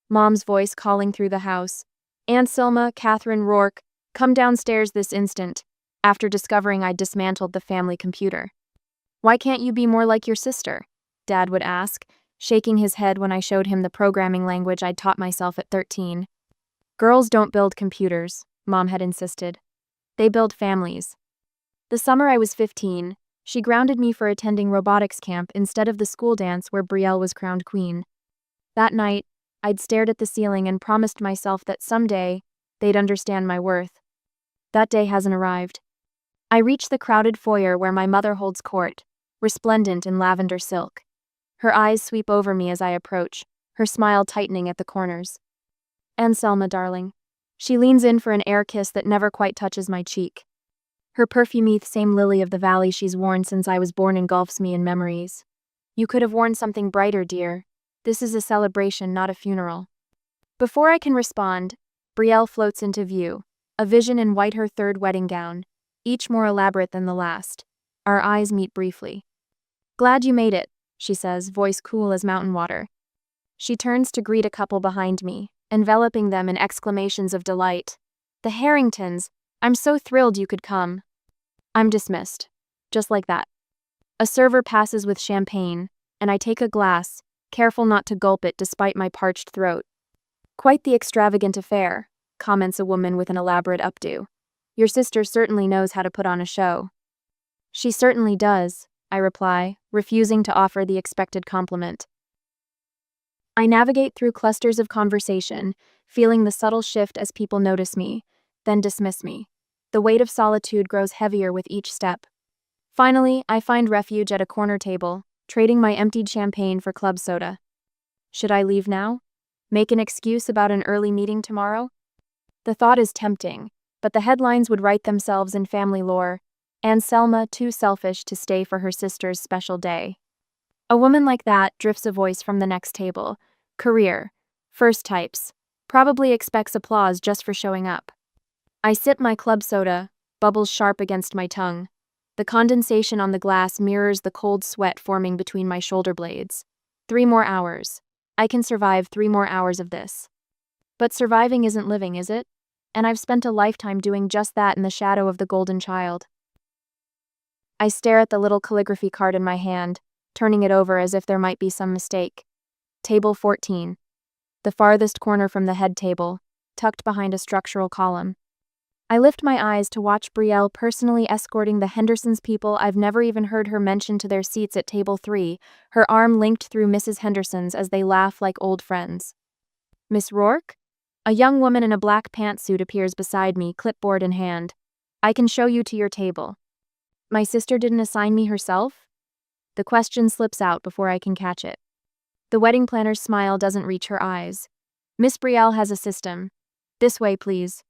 Mom's voice calling through the house. "Aunt Selma, Catherine Rourke, come downstairs this instant," after discovering I'd dismantled the family computer. "Why can't you be more like your sister?" Dad would ask, shaking his head when I showed him the programming language I'd taught myself at 13. "Girls don't build computers," Mom had insisted. "They build families." The summer I was 15, she grounded me for attending robotics camp instead of the school dance where Brielle was crowned queen. That night, I'd stared at the ceiling and promised myself that someday, they'd understand my worth. That day hasn't arrived. I reach the crowded foyer where my mother holds court, resplendent in lavender silk. Her eyes sweep over me as I approach, her smile tightening at the corners. "Aunt Selma, darling." She leans in for an air kiss that never quite touches my cheek. Her perfumey, same lily of the valley she's worn since I was born, engulfs me in memories. "You could have worn something brighter, dear. This is a celebration, not a funeral." Before I can respond, Brielle floats into view, a vision in white, her third wedding gown, each more elaborate than the last. Our eyes meet briefly. "Glad you made it," she says, voice cool as mountain water. She turns to greet a couple behind me, enveloping them in exclamations of delight. "The Harringtons! I'm so thrilled you could come." I'm dismissed. Just like that. A server passes with champagne, and I take a glass, careful not to gulp it despite my parched throat. "Quite the extravagant affair," comments a woman with an elaborate updo. "Your sister certainly knows how to put on a show." "She certainly does," I reply, refusing to offer the expected compliment. I navigate through clusters of conversation, feeling the subtle shift as people notice me, then dismiss me. The weight of solitude grows heavier with each step. Finally, I find refuge at a corner table, trading my emptied champagne for club soda. Should I leave now? Make an excuse about an early meeting tomorrow? The thought is tempting, but the headlines would write themselves in family lore. "And Selma too selfish to stay for her sister's special day." "A woman like that," drifts a voice from the next table. "Career. First types. Probably expects applause just for showing up." I sip my club soda, bubbles sharp against my tongue. The condensation on the glass mirrors the cold sweat forming between my shoulder blades. 3 more hours. I can survive 3 more hours of this. But surviving isn't living, is it? And I've spent a lifetime doing just that in the shadow of the golden child. I stare at the little calligraphy card in my hand, turning it over as if there might be some mistake. Table 14. The farthest corner from the head table, tucked behind a structural column. I lift my eyes to watch Brielle personally escorting the Hendersons people I've never even heard her mention to their seats at table 3, her arm linked through Mrs. Henderson's as they laugh like old friends. Miss Rourke? A young woman in a black pantsuit appears beside me, clipboard in hand. I can show you to your table. My sister didn't assign me herself? The question slips out before I can catch it. The wedding planner's smile doesn't reach her eyes. Miss Brielle has a system. This way, please.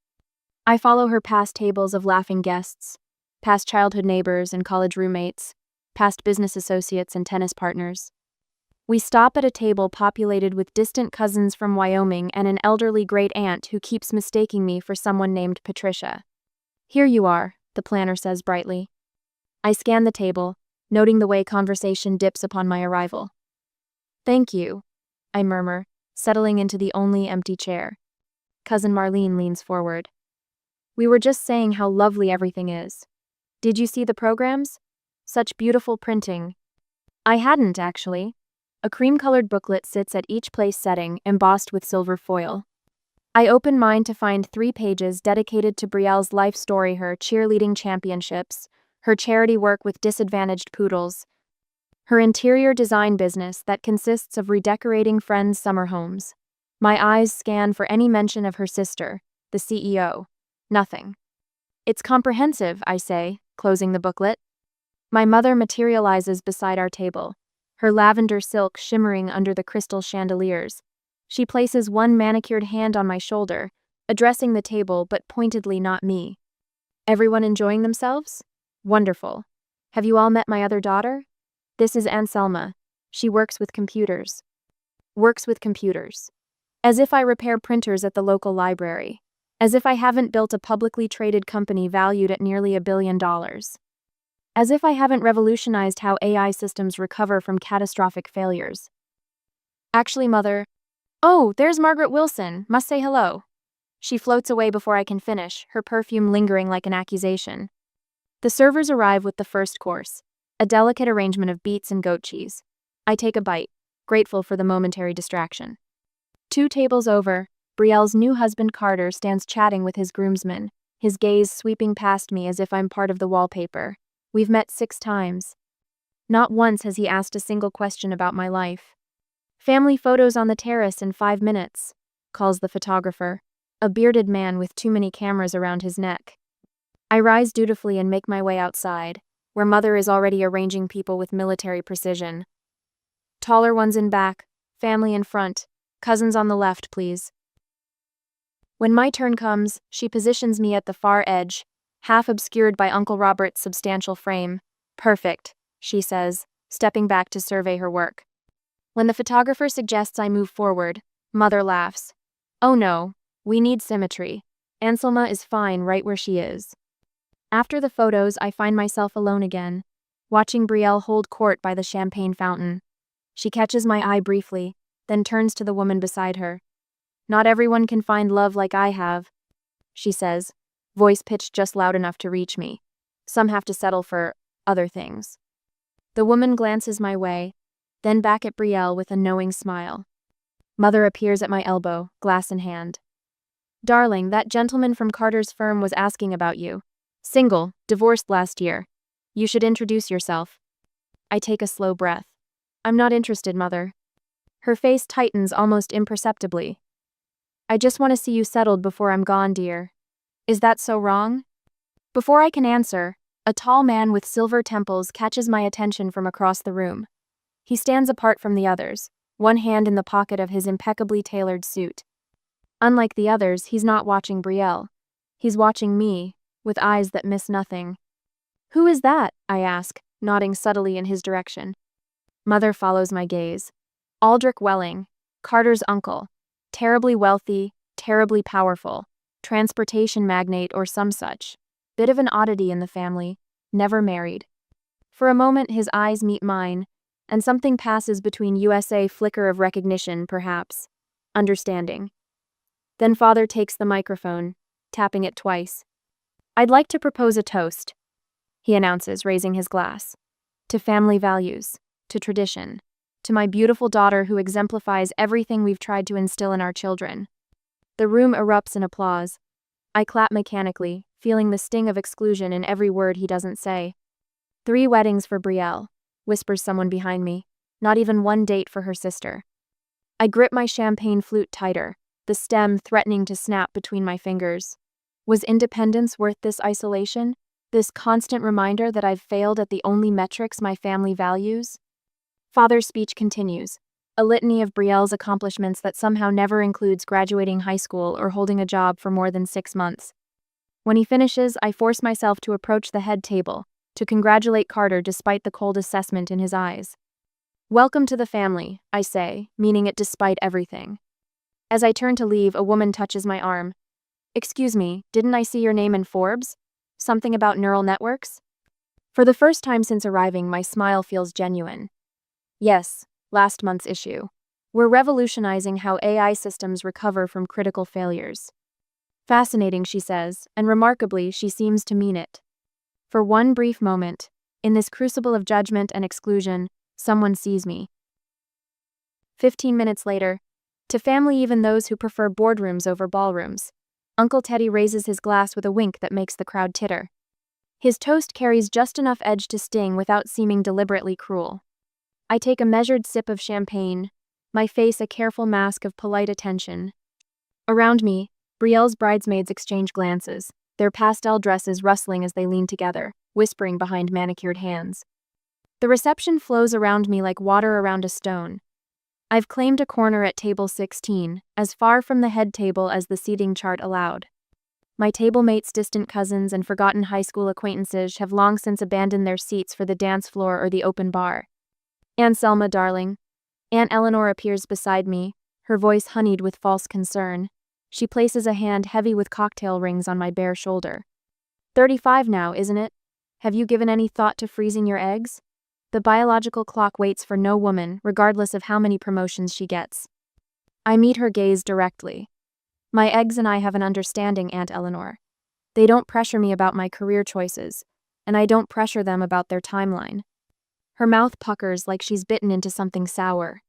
I follow her past tables of laughing guests, past childhood neighbors and college roommates, past business associates and tennis partners. We stop at a table populated with distant cousins from Wyoming and an elderly great-aunt who keeps mistaking me for someone named Patricia. Here you are, the planner says brightly. I scan the table, noting the way conversation dips upon my arrival. Thank you, I murmur, settling into the only empty chair. Cousin Marlene leans forward. We were just saying how lovely everything is. Did you see the programs? Such beautiful printing. I hadn't, actually. A cream-colored booklet sits at each place setting, embossed with silver foil. I open mine to find 3 pages dedicated to Brielle's life story, her cheerleading championships, her charity work with disadvantaged poodles, her interior design business that consists of redecorating friends' summer homes. My eyes scan for any mention of her sister, the CEO. Nothing. It's comprehensive, I say, closing the booklet. My mother materializes beside our table, her lavender silk shimmering under the crystal chandeliers. She places one manicured hand on my shoulder, addressing the table but pointedly not me. Everyone enjoying themselves? Wonderful. Have you all met my other daughter? This is Anselma. She works with computers. Works with computers. As if I repair printers at the local library. As if I haven't built a publicly traded company valued at nearly $1 billion. As if I haven't revolutionized how AI systems recover from catastrophic failures. Actually, Mother. Oh, there's Margaret Wilson. Must say hello. She floats away before I can finish, her perfume lingering like an accusation. The servers arrive with the first course, a delicate arrangement of beets and goat cheese. I take a bite, grateful for the momentary distraction. 2 tables over, Brielle's new husband Carter stands chatting with his groomsmen, his gaze sweeping past me as if I'm part of the wallpaper. We've met 6 times. Not once has he asked a single question about my life. Family photos on the terrace in 5 minutes, calls the photographer, a bearded man with too many cameras around his neck. I rise dutifully and make my way outside, where Mother is already arranging people with military precision. Taller ones in back, family in front, cousins on the left, please. When my turn comes, she positions me at the far edge, half obscured by Uncle Robert's substantial frame. Perfect, she says, stepping back to survey her work. When the photographer suggests I move forward, Mother laughs. Oh no, we need symmetry. Anselma is fine right where she is. After the photos, I find myself alone again, watching Brielle hold court by the champagne fountain. She catches my eye briefly, then turns to the woman beside her. Not everyone can find love like I have, she says, voice pitched just loud enough to reach me. Some have to settle for other things. The woman glances my way, then back at Brielle with a knowing smile. Mother appears at my elbow, glass in hand. Darling, that gentleman from Carter's firm was asking about you. Single, divorced last year. You should introduce yourself. I take a slow breath. I'm not interested, Mother. Her face tightens almost imperceptibly. I just want to see you settled before I'm gone, dear. Is that so wrong? Before I can answer, a tall man with silver temples catches my attention from across the room. He stands apart from the others, one hand in the pocket of his impeccably tailored suit. Unlike the others, he's not watching Brielle. He's watching me, with eyes that miss nothing. Who is that? I ask, nodding subtly in his direction. Mother follows my gaze. Aldrich Welling, Carter's uncle. Terribly wealthy, terribly powerful, transportation magnate or some such. Bit of an oddity in the family, never married. For a moment his eyes meet mine, and something passes between USA flicker of recognition, perhaps. Understanding. Then Father takes the microphone, tapping it twice. I'd like to propose a toast, he announces, raising his glass. To family values. to tradition, to my beautiful daughter who exemplifies everything we've tried to instill in our children. The room erupts in applause. I clap mechanically, feeling the sting of exclusion in every word he doesn't say. 3 weddings for Brielle, whispers someone behind me. Not even one date for her sister. I grip my champagne flute tighter, the stem threatening to snap between my fingers. Was independence worth this isolation? This constant reminder that I've failed at the only metrics my family values? Father's speech continues, a litany of Brielle's accomplishments that somehow never includes graduating high school or holding a job for more than 6 months. When he finishes, I force myself to approach the head table, to congratulate Carter despite the cold assessment in his eyes. Welcome to the family, I say, meaning it despite everything. As I turn to leave, a woman touches my arm. Excuse me, didn't I see your name in Forbes? Something about neural networks? For the first time since arriving, my smile feels genuine. Yes, last month's issue. We're revolutionizing how AI systems recover from critical failures. Fascinating, she says, and remarkably, she seems to mean it. For one brief moment, in this crucible of judgment and exclusion, someone sees me. 15 minutes later, to family, even those who prefer boardrooms over ballrooms, Uncle Teddy raises his glass with a wink that makes the crowd titter. His toast carries just enough edge to sting without seeming deliberately cruel. I take a measured sip of champagne, my face a careful mask of polite attention. Around me, Brielle's bridesmaids exchange glances, their pastel dresses rustling as they lean together, whispering behind manicured hands. The reception flows around me like water around a stone. I've claimed a corner at table 16, as far from the head table as the seating chart allowed. My table mates, distant cousins, and forgotten high school acquaintances have long since abandoned their seats for the dance floor or the open bar. Aunt Selma, darling. Aunt Eleanor appears beside me, her voice honeyed with false concern. She places a hand heavy with cocktail rings on my bare shoulder. 35 now, isn't it? Have you given any thought to freezing your eggs? The biological clock waits for no woman, regardless of how many promotions she gets. I meet her gaze directly. My eggs and I have an understanding, Aunt Eleanor. They don't pressure me about my career choices, and I don't pressure them about their timeline. Her mouth puckers like she's bitten into something sour.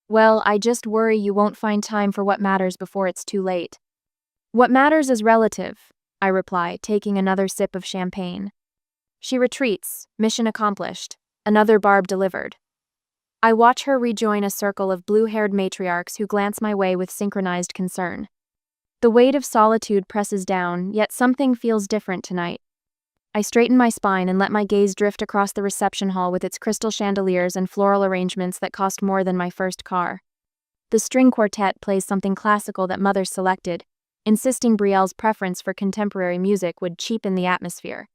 Well, I just worry you won't find time for what matters before it's too late. What matters is relative, I reply, taking another sip of champagne. She retreats, mission accomplished. Another barb delivered. I watch her rejoin a circle of blue-haired matriarchs who glance my way with synchronized concern. The weight of solitude presses down, yet something feels different tonight. I straighten my spine and let my gaze drift across the reception hall with its crystal chandeliers and floral arrangements that cost more than my first car. The string quartet plays something classical that Mother selected, insisting Brielle's preference for contemporary music would cheapen the atmosphere.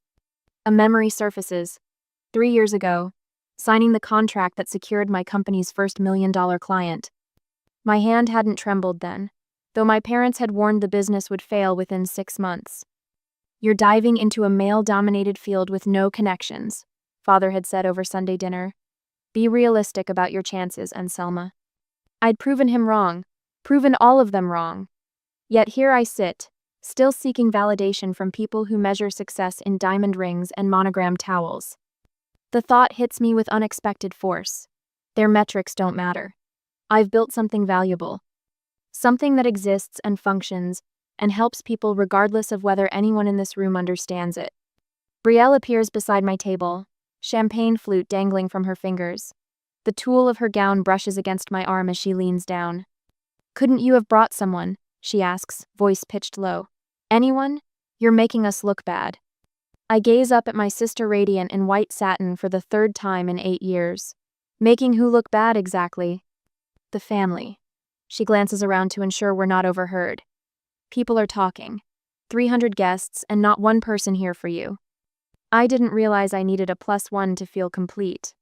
A memory surfaces. 3 years ago, signing the contract that secured my company's first $1 million client. My hand hadn't trembled then, though my parents had warned the business would fail within 6 months. You're diving into a male-dominated field with no connections, Father had said over Sunday dinner. Be realistic about your chances, Aunt Selma. I'd proven him wrong, proven all of them wrong. Yet here I sit, still seeking validation from people who measure success in diamond rings and monogrammed towels. The thought hits me with unexpected force. Their metrics don't matter. I've built something valuable. Something that exists and functions, and helps people regardless of whether anyone in this room understands it. Brielle appears beside my table, champagne flute dangling from her fingers. The tulle of her gown brushes against my arm as she leans down. Couldn't you have brought someone? She asks, voice pitched low. Anyone? You're making us look bad. I gaze up at my sister radiant in white satin for the 3rd time in 8 years. Making who look bad exactly? The family. She glances around to ensure we're not overheard. People are talking. 300 guests and not one person here for you. I didn't realize I needed a +1 to feel complete.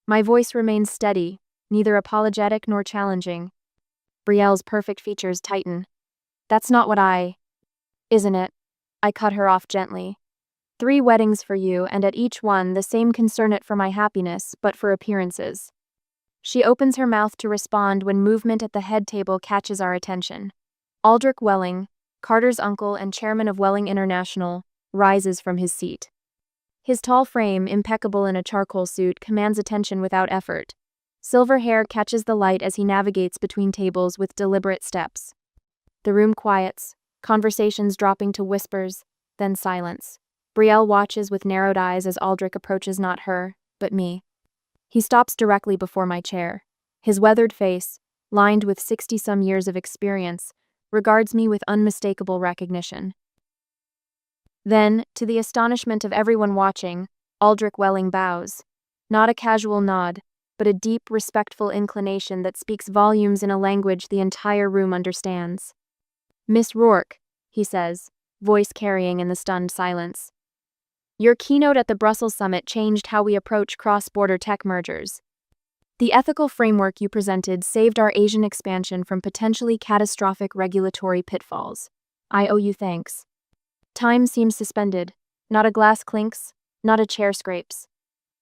My voice remains steady, neither apologetic nor challenging. Brielle's perfect features tighten. That's not what Isn't it? I cut her off gently. 3 weddings for you, and at each one the same concernate for my happiness, but for appearances. She opens her mouth to respond when movement at the head table catches our attention. Aldrich Welling, Carter's uncle and chairman of Welling International, rises from his seat. His tall frame, impeccable in a charcoal suit, commands attention without effort, Silver hair catches the light as he navigates between tables with deliberate steps. The room quiets, conversations dropping to whispers, then silence. Brielle watches with narrowed eyes as Aldrich approaches not her, but me. He stops directly before my chair. His weathered face, lined with 60-some years of experience, regards me with unmistakable recognition. Then, to the astonishment of everyone watching, Aldrich Welling bows. Not a casual nod, but a deep, respectful inclination that speaks volumes in a language the entire room understands. "Miss Rourke," he says, voice carrying in the stunned silence. "Your keynote at the Brussels summit changed how we approach cross-border tech mergers. The ethical framework you presented saved our Asian expansion from potentially catastrophic regulatory pitfalls. I owe you thanks." Time seems suspended. Not a glass clinks, not a chair scrapes.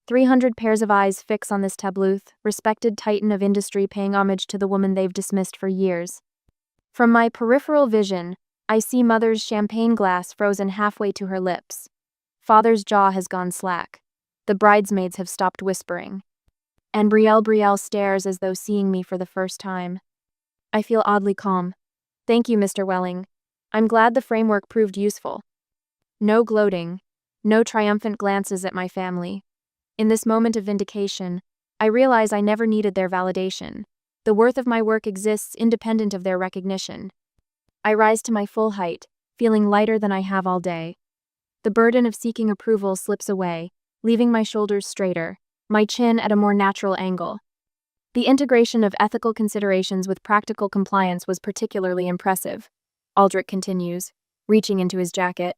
300 pairs of eyes fix on this tableau, respected titan of industry paying homage to the woman they've dismissed for years. From my peripheral vision, I see Mother's champagne glass frozen halfway to her lips. Father's jaw has gone slack. The bridesmaids have stopped whispering. And Brielle stares as though seeing me for the first time. I feel oddly calm. "Thank you, Mr. Welling. I'm glad the framework proved useful." No gloating, no triumphant glances at my family. In this moment of vindication, I realize I never needed their validation. The worth of my work exists independent of their recognition. I rise to my full height, feeling lighter than I have all day. The burden of seeking approval slips away, leaving my shoulders straighter, my chin at a more natural angle. The integration of ethical considerations with practical compliance was particularly impressive. Aldrich continues, reaching into his jacket.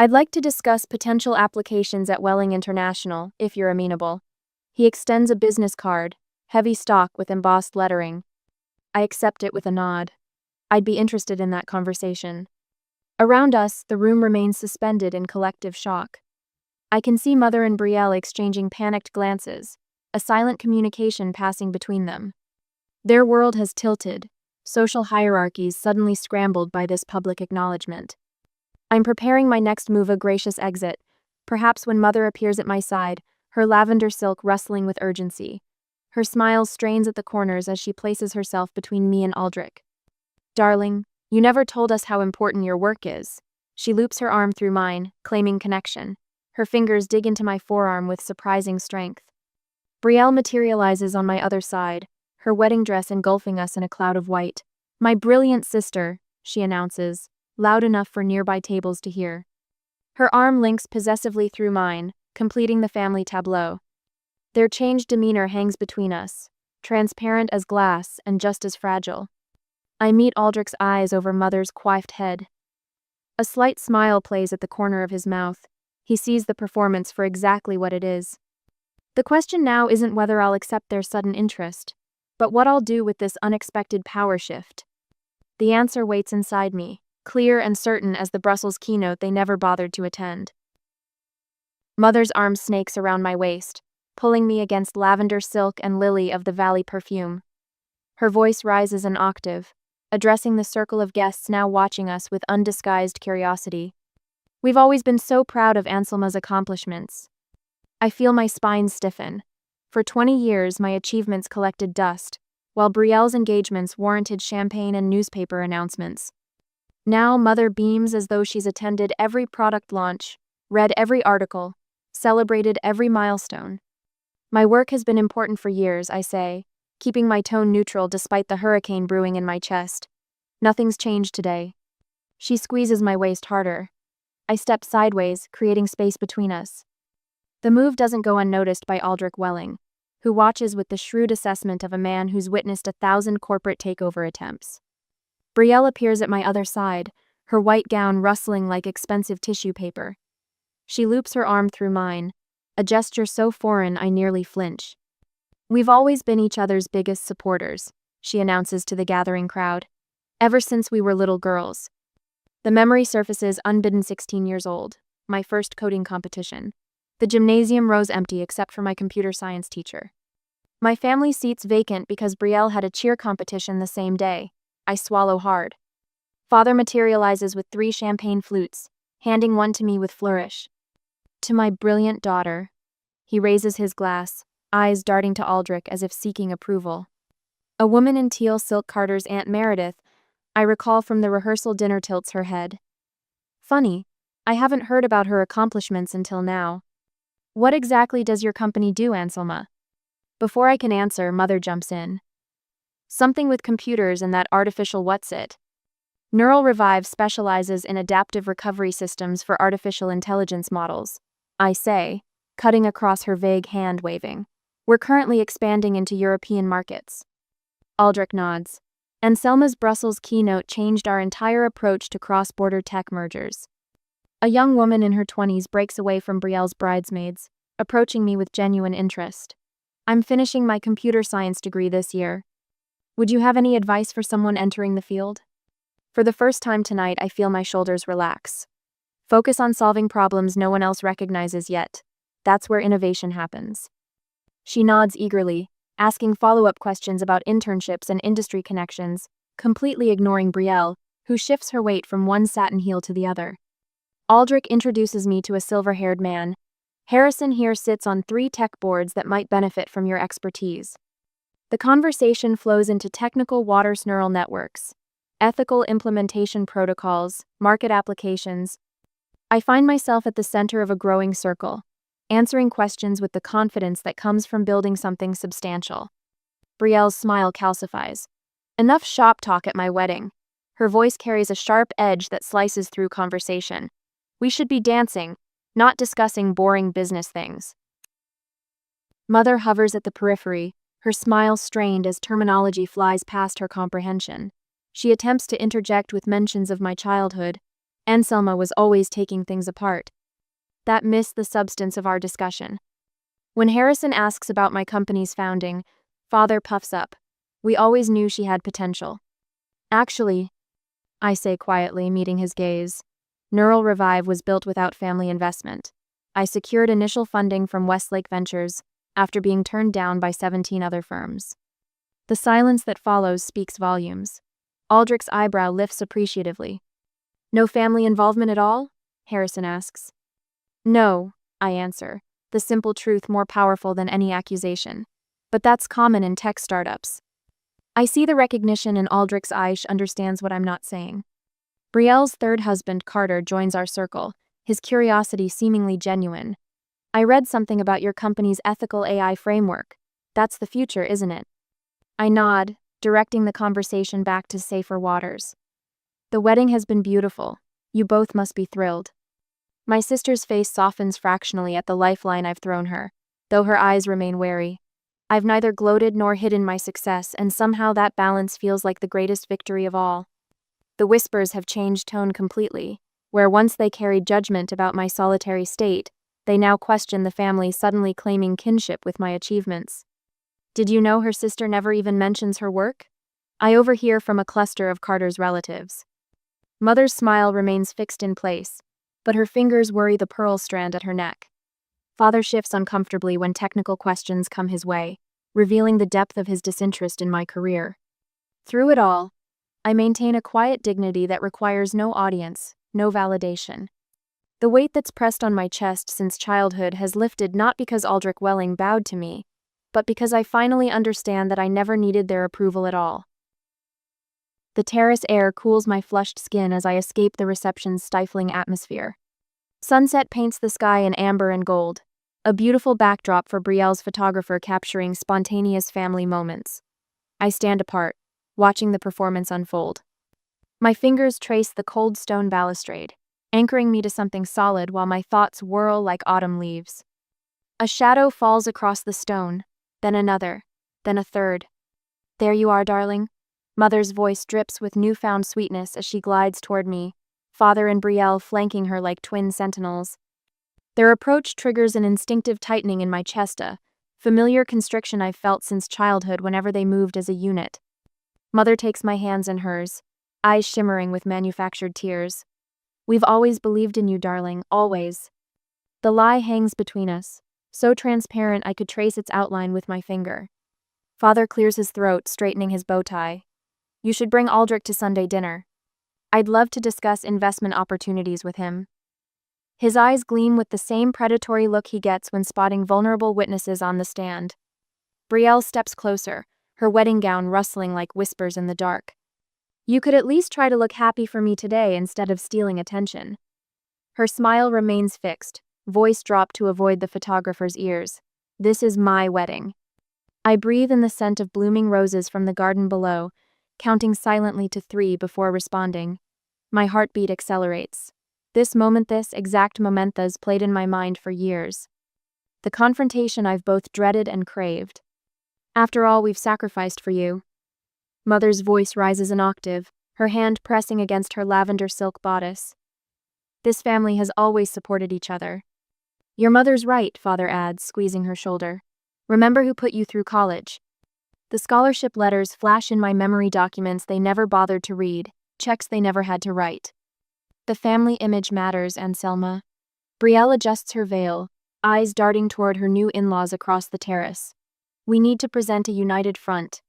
"I'd like to discuss potential applications at Welling International, if you're amenable." He extends a business card, heavy stock with embossed lettering. I accept it with a nod. I'd be interested in that conversation. Around us, the room remains suspended in collective shock. I can see Mother and Brielle exchanging panicked glances, a silent communication passing between them. Their world has tilted, social hierarchies suddenly scrambled by this public acknowledgement. I'm preparing my next move, a gracious exit, perhaps when Mother appears at my side, her lavender silk rustling with urgency. Her smile strains at the corners as she places herself between me and Aldrich. "Darling, you never told us how important your work is." She loops her arm through mine, claiming connection. Her fingers dig into my forearm with surprising strength. Brielle materializes on my other side, her wedding dress engulfing us in a cloud of white. "My brilliant sister," she announces, loud enough for nearby tables to hear. Her arm links possessively through mine, completing the family tableau. Their changed demeanor hangs between us, transparent as glass and just as fragile. I meet Aldrich's eyes over Mother's coiffed head. A slight smile plays at the corner of his mouth. He sees the performance for exactly what it is. The question now isn't whether I'll accept their sudden interest, but what I'll do with this unexpected power shift. The answer waits inside me, clear and certain as the Brussels keynote they never bothered to attend. Mother's arm snakes around my waist, pulling me against lavender silk and lily of the valley perfume. Her voice rises an octave, addressing the circle of guests now watching us with undisguised curiosity. "We've always been so proud of Anselma's accomplishments." I feel my spine stiffen. For 20 years, my achievements collected dust, while Brielle's engagements warranted champagne and newspaper announcements. Now Mother beams as though she's attended every product launch, read every article, celebrated every milestone. My work has been important for years, I say, keeping my tone neutral despite the hurricane brewing in my chest. Nothing's changed today. She squeezes my waist harder. I step sideways, creating space between us. The move doesn't go unnoticed by Aldrich Welling, who watches with the shrewd assessment of a man who's witnessed 1,000 corporate takeover attempts. Brielle appears at my other side, her white gown rustling like expensive tissue paper. She loops her arm through mine, a gesture so foreign I nearly flinch. "We've always been each other's biggest supporters," she announces to the gathering crowd. "Ever since we were little girls." The memory surfaces unbidden 16 years old, my first coding competition. The gymnasium rows empty except for my computer science teacher. My family seat's vacant because Brielle had a cheer competition the same day. I swallow hard. Father materializes with 3 champagne flutes, handing one to me with flourish. "To my brilliant daughter." He raises his glass, eyes darting to Aldrich as if seeking approval. A woman in teal silk Carter's Aunt Meredith, I recall from the rehearsal dinner, tilts her head. Funny, I haven't heard about her accomplishments until now. What exactly does your company do, Anselma? Before I can answer, Mother jumps in. Something with computers and that artificial what's-it. Neural Revive specializes in adaptive recovery systems for artificial intelligence models, I say, cutting across her vague hand waving. We're currently expanding into European markets. Aldrich nods. Anselma's Brussels keynote changed our entire approach to cross-border tech mergers. A young woman in her 20s breaks away from Brielle's bridesmaids, approaching me with genuine interest. I'm finishing my computer science degree this year. Would you have any advice for someone entering the field? For the first time tonight, I feel my shoulders relax. Focus on solving problems no one else recognizes yet. That's where innovation happens. She nods eagerly, asking follow-up questions about internships and industry connections, completely ignoring Brielle, who shifts her weight from one satin heel to the other. Aldrich introduces me to a silver-haired man. Harrison here sits on 3 tech boards that might benefit from your expertise. The conversation flows into technical Waters neural networks, ethical implementation protocols, market applications. I find myself at the center of a growing circle, answering questions with the confidence that comes from building something substantial. Brielle's smile calcifies. Enough shop talk at my wedding. Her voice carries a sharp edge that slices through conversation. We should be dancing, not discussing boring business things. Mother hovers at the periphery, her smile strained as terminology flies past her comprehension. She attempts to interject with mentions of my childhood. Anselma was always taking things apart. That missed the substance of our discussion. When Harrison asks about my company's founding, Father puffs up. We always knew she had potential. Actually, I say quietly, meeting his gaze, Neural Revive was built without family investment. I secured initial funding from Westlake Ventures after being turned down by 17 other firms. The silence that follows speaks volumes. Aldrich's eyebrow lifts appreciatively. No family involvement at all? Harrison asks. No, I answer, the simple truth more powerful than any accusation. But that's common in tech startups. I see the recognition in Aldrich's eyes. Understands what I'm not saying. Brielle's third husband, Carter, joins our circle, his curiosity seemingly genuine. I read something about your company's ethical AI framework. That's the future, isn't it? I nod, directing the conversation back to safer waters. The wedding has been beautiful. You both must be thrilled. My sister's face softens fractionally at the lifeline I've thrown her, though her eyes remain wary. I've neither gloated nor hidden my success, and somehow that balance feels like the greatest victory of all. The whispers have changed tone completely. Where once they carried judgment about my solitary state, they now question the family suddenly claiming kinship with my achievements. Did you know her sister never even mentions her work? I overhear from a cluster of Carter's relatives. Mother's smile remains fixed in place, but her fingers worry the pearl strand at her neck. Father shifts uncomfortably when technical questions come his way, revealing the depth of his disinterest in my career. Through it all, I maintain a quiet dignity that requires no audience, no validation. The weight that's pressed on my chest since childhood has lifted not because Aldrich Welling bowed to me, but because I finally understand that I never needed their approval at all. The terrace air cools my flushed skin as I escape the reception's stifling atmosphere. Sunset paints the sky in amber and gold, a beautiful backdrop for Brielle's photographer capturing spontaneous family moments. I stand apart, watching the performance unfold. My fingers trace the cold stone balustrade, anchoring me to something solid while my thoughts whirl like autumn leaves. A shadow falls across the stone, then another, then a third. There you are, darling. Mother's voice drips with newfound sweetness as she glides toward me, Father and Brielle flanking her like twin sentinels. Their approach triggers an instinctive tightening in my chest, a familiar constriction I've felt since childhood whenever they moved as a unit. Mother takes my hands in hers, eyes shimmering with manufactured tears. We've always believed in you, darling, always. The lie hangs between us, so transparent I could trace its outline with my finger. Father clears his throat, straightening his bow tie. You should bring Aldrich to Sunday dinner. I'd love to discuss investment opportunities with him. His eyes gleam with the same predatory look he gets when spotting vulnerable witnesses on the stand. Brielle steps closer, her wedding gown rustling like whispers in the dark. You could at least try to look happy for me today instead of stealing attention. Her smile remains fixed, voice dropped to avoid the photographer's ears. This is my wedding. I breathe in the scent of blooming roses from the garden below, counting silently to 3 before responding. My heartbeat accelerates. This exact moment's played in my mind for years. The confrontation I've both dreaded and craved. After all we've sacrificed for you. Mother's voice rises an octave, her hand pressing against her lavender silk bodice. This family has always supported each other. Your mother's right, Father adds, squeezing her shoulder. Remember who put you through college. The scholarship letters flash in my memory documents they never bothered to read, checks they never had to write. The family image matters, Anselma. Brielle adjusts her veil, eyes darting toward her new in-laws across the terrace. We need to present a united front.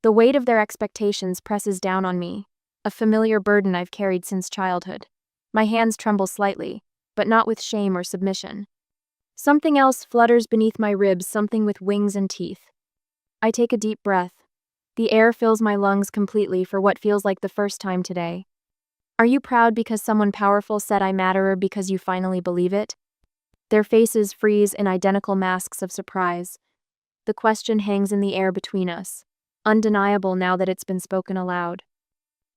The weight of their expectations presses down on me, a familiar burden I've carried since childhood. My hands tremble slightly, but not with shame or submission. Something else flutters beneath my ribs, something with wings and teeth. I take a deep breath. The air fills my lungs completely for what feels like the first time today. Are you proud because someone powerful said I matter, or because you finally believe it? Their faces freeze in identical masks of surprise. The question hangs in the air between us, undeniable now that it's been spoken aloud.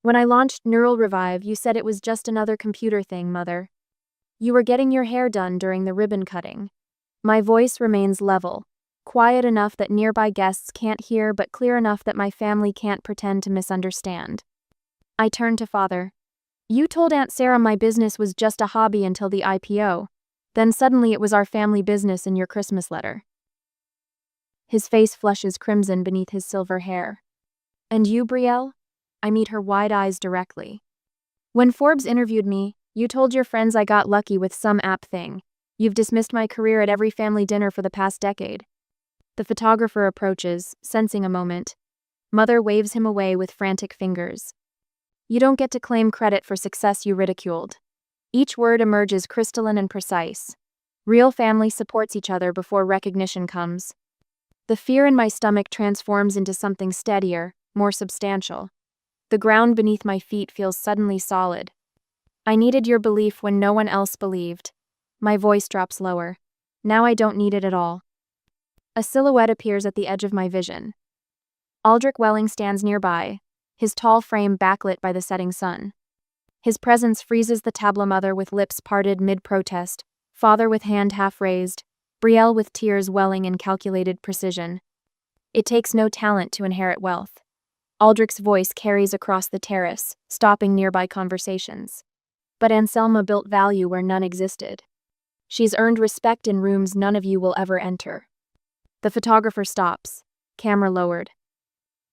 When I launched Neural Revive, you said it was just another computer thing, Mother. You were getting your hair done during the ribbon cutting. My voice remains level, quiet enough that nearby guests can't hear, but clear enough that my family can't pretend to misunderstand. I turn to Father. You told Aunt Sarah my business was just a hobby until the IPO. Then suddenly it was our family business in your Christmas letter. His face flushes crimson beneath his silver hair. And you, Brielle? I meet her wide eyes directly. When Forbes interviewed me, you told your friends I got lucky with some app thing. You've dismissed my career at every family dinner for the past decade. The photographer approaches, sensing a moment. Mother waves him away with frantic fingers. You don't get to claim credit for success you ridiculed. Each word emerges crystalline and precise. Real family supports each other before recognition comes. The fear in my stomach transforms into something steadier, more substantial. The ground beneath my feet feels suddenly solid. I needed your belief when no one else believed. My voice drops lower. Now I don't need it at all. A silhouette appears at the edge of my vision. Aldrich Welling stands nearby, his tall frame backlit by the setting sun. His presence freezes the tableau, mother with lips parted mid-protest, father with hand half raised, Brielle with tears welling in calculated precision. It takes no talent to inherit wealth. Aldrich's voice carries across the terrace, stopping nearby conversations. But Anselma built value where none existed. She's earned respect in rooms none of you will ever enter. The photographer stops, camera lowered.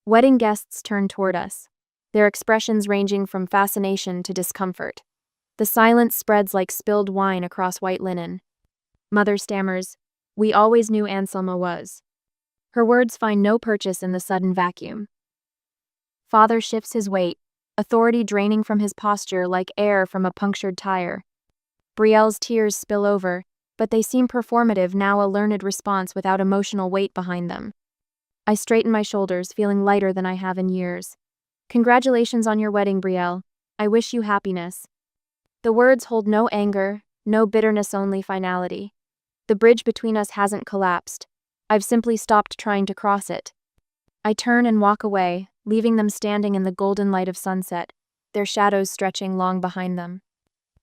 Wedding guests turn toward us, their expressions ranging from fascination to discomfort. The silence spreads like spilled wine across white linen. Mother stammers, "We always knew Anselma was." Her words find no purchase in the sudden vacuum. Father shifts his weight, authority draining from his posture like air from a punctured tire. Brielle's tears spill over, but they seem performative now, a learned response without emotional weight behind them. I straighten my shoulders, feeling lighter than I have in years. Congratulations on your wedding, Brielle. I wish you happiness. The words hold no anger, no bitterness, only finality. The bridge between us hasn't collapsed. I've simply stopped trying to cross it. I turn and walk away, leaving them standing in the golden light of sunset, their shadows stretching long behind them.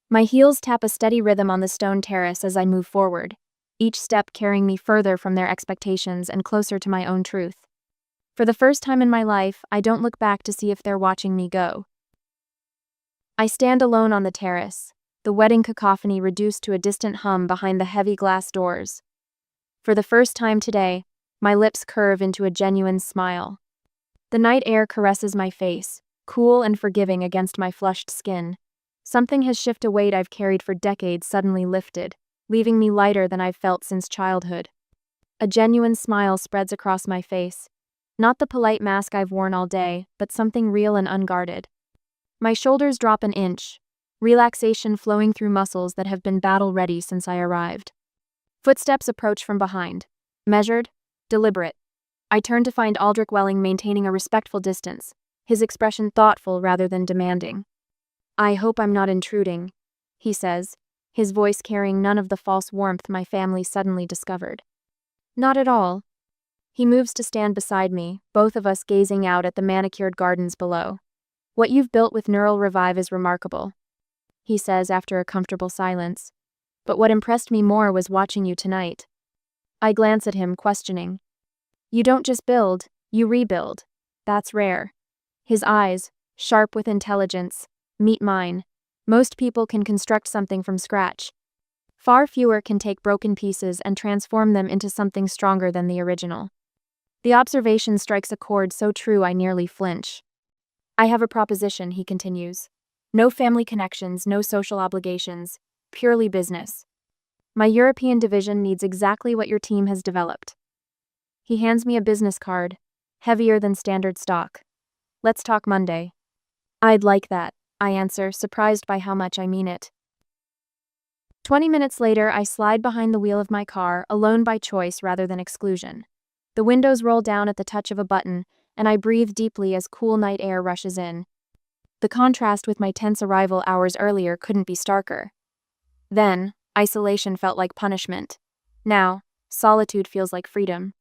My heels tap a steady rhythm on the stone terrace as I move forward, each step carrying me further from their expectations and closer to my own truth. For the first time in my life, I don't look back to see if they're watching me go. I stand alone on the terrace, the wedding cacophony reduced to a distant hum behind the heavy glass doors. For the first time today, my lips curve into a genuine smile. The night air caresses my face, cool and forgiving against my flushed skin. Something has shifted, a weight I've carried for decades suddenly lifted, leaving me lighter than I've felt since childhood. A genuine smile spreads across my face. Not the polite mask I've worn all day, but something real and unguarded. My shoulders drop an inch, relaxation flowing through muscles that have been battle-ready since I arrived. Footsteps approach from behind. Measured, deliberate. I turn to find Aldrich Welling maintaining a respectful distance, his expression thoughtful rather than demanding. "I hope I'm not intruding," he says, his voice carrying none of the false warmth my family suddenly discovered. "Not at all." He moves to stand beside me, both of us gazing out at the manicured gardens below. "What you've built with Neural Revive is remarkable," he says after a comfortable silence. "But what impressed me more was watching you tonight." I glance at him, questioning. "You don't just build, you rebuild. That's rare." His eyes, sharp with intelligence, meet mine. Most people can construct something from scratch. Far fewer can take broken pieces and transform them into something stronger than the original. The observation strikes a chord so true I nearly flinch. "I have a proposition," he continues. "No family connections, no social obligations, purely business. My European division needs exactly what your team has developed." He hands me a business card, heavier than standard stock. "Let's talk Monday." "I'd like that," I answer, surprised by how much I mean it. 20 minutes later, I slide behind the wheel of my car, alone by choice rather than exclusion. The windows roll down at the touch of a button, and I breathe deeply as cool night air rushes in. The contrast with my tense arrival hours earlier couldn't be starker. Then, isolation felt like punishment. Now, solitude feels like freedom.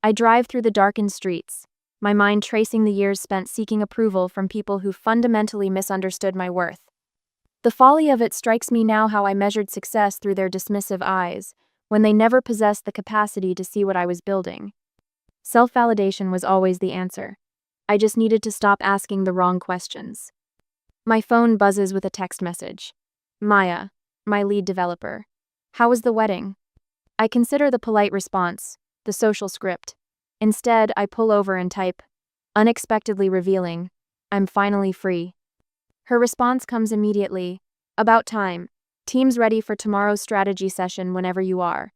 I drive through the darkened streets, my mind tracing the years spent seeking approval from people who fundamentally misunderstood my worth. The folly of it strikes me now how I measured success through their dismissive eyes, when they never possessed the capacity to see what I was building. Self-validation was always the answer. I just needed to stop asking the wrong questions. My phone buzzes with a text message. "Maya, my lead developer. How was the wedding?" I consider the polite response, the social script. Instead, I pull over and type, unexpectedly revealing, "I'm finally free." Her response comes immediately. "About time. Team's ready for tomorrow's strategy session whenever you are."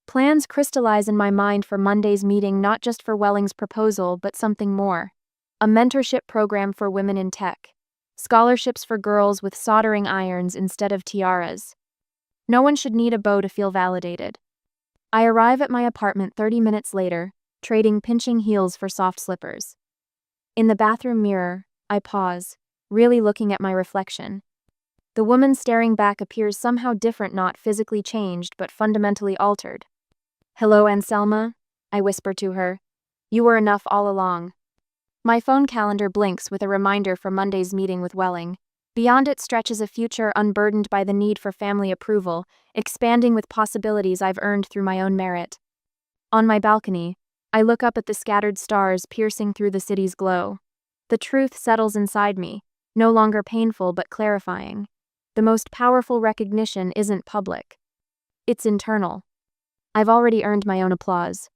Plans crystallize in my mind for Monday's meeting, not just for Welling's proposal, but something more. A mentorship program for women in tech. Scholarships for girls with soldering irons instead of tiaras. No one should need a bow to feel validated. I arrive at my apartment 30 minutes later, trading pinching heels for soft slippers. In the bathroom mirror, I pause, really looking at my reflection. The woman staring back appears somehow different, not physically changed, but fundamentally altered. "Hello, Anselma," I whisper to her. "You were enough all along." My phone calendar blinks with a reminder for Monday's meeting with Welling. Beyond it stretches a future unburdened by the need for family approval, expanding with possibilities I've earned through my own merit. On my balcony, I look up at the scattered stars piercing through the city's glow. The truth settles inside me, no longer painful but clarifying. The most powerful recognition isn't public. It's internal. I've already earned my own applause.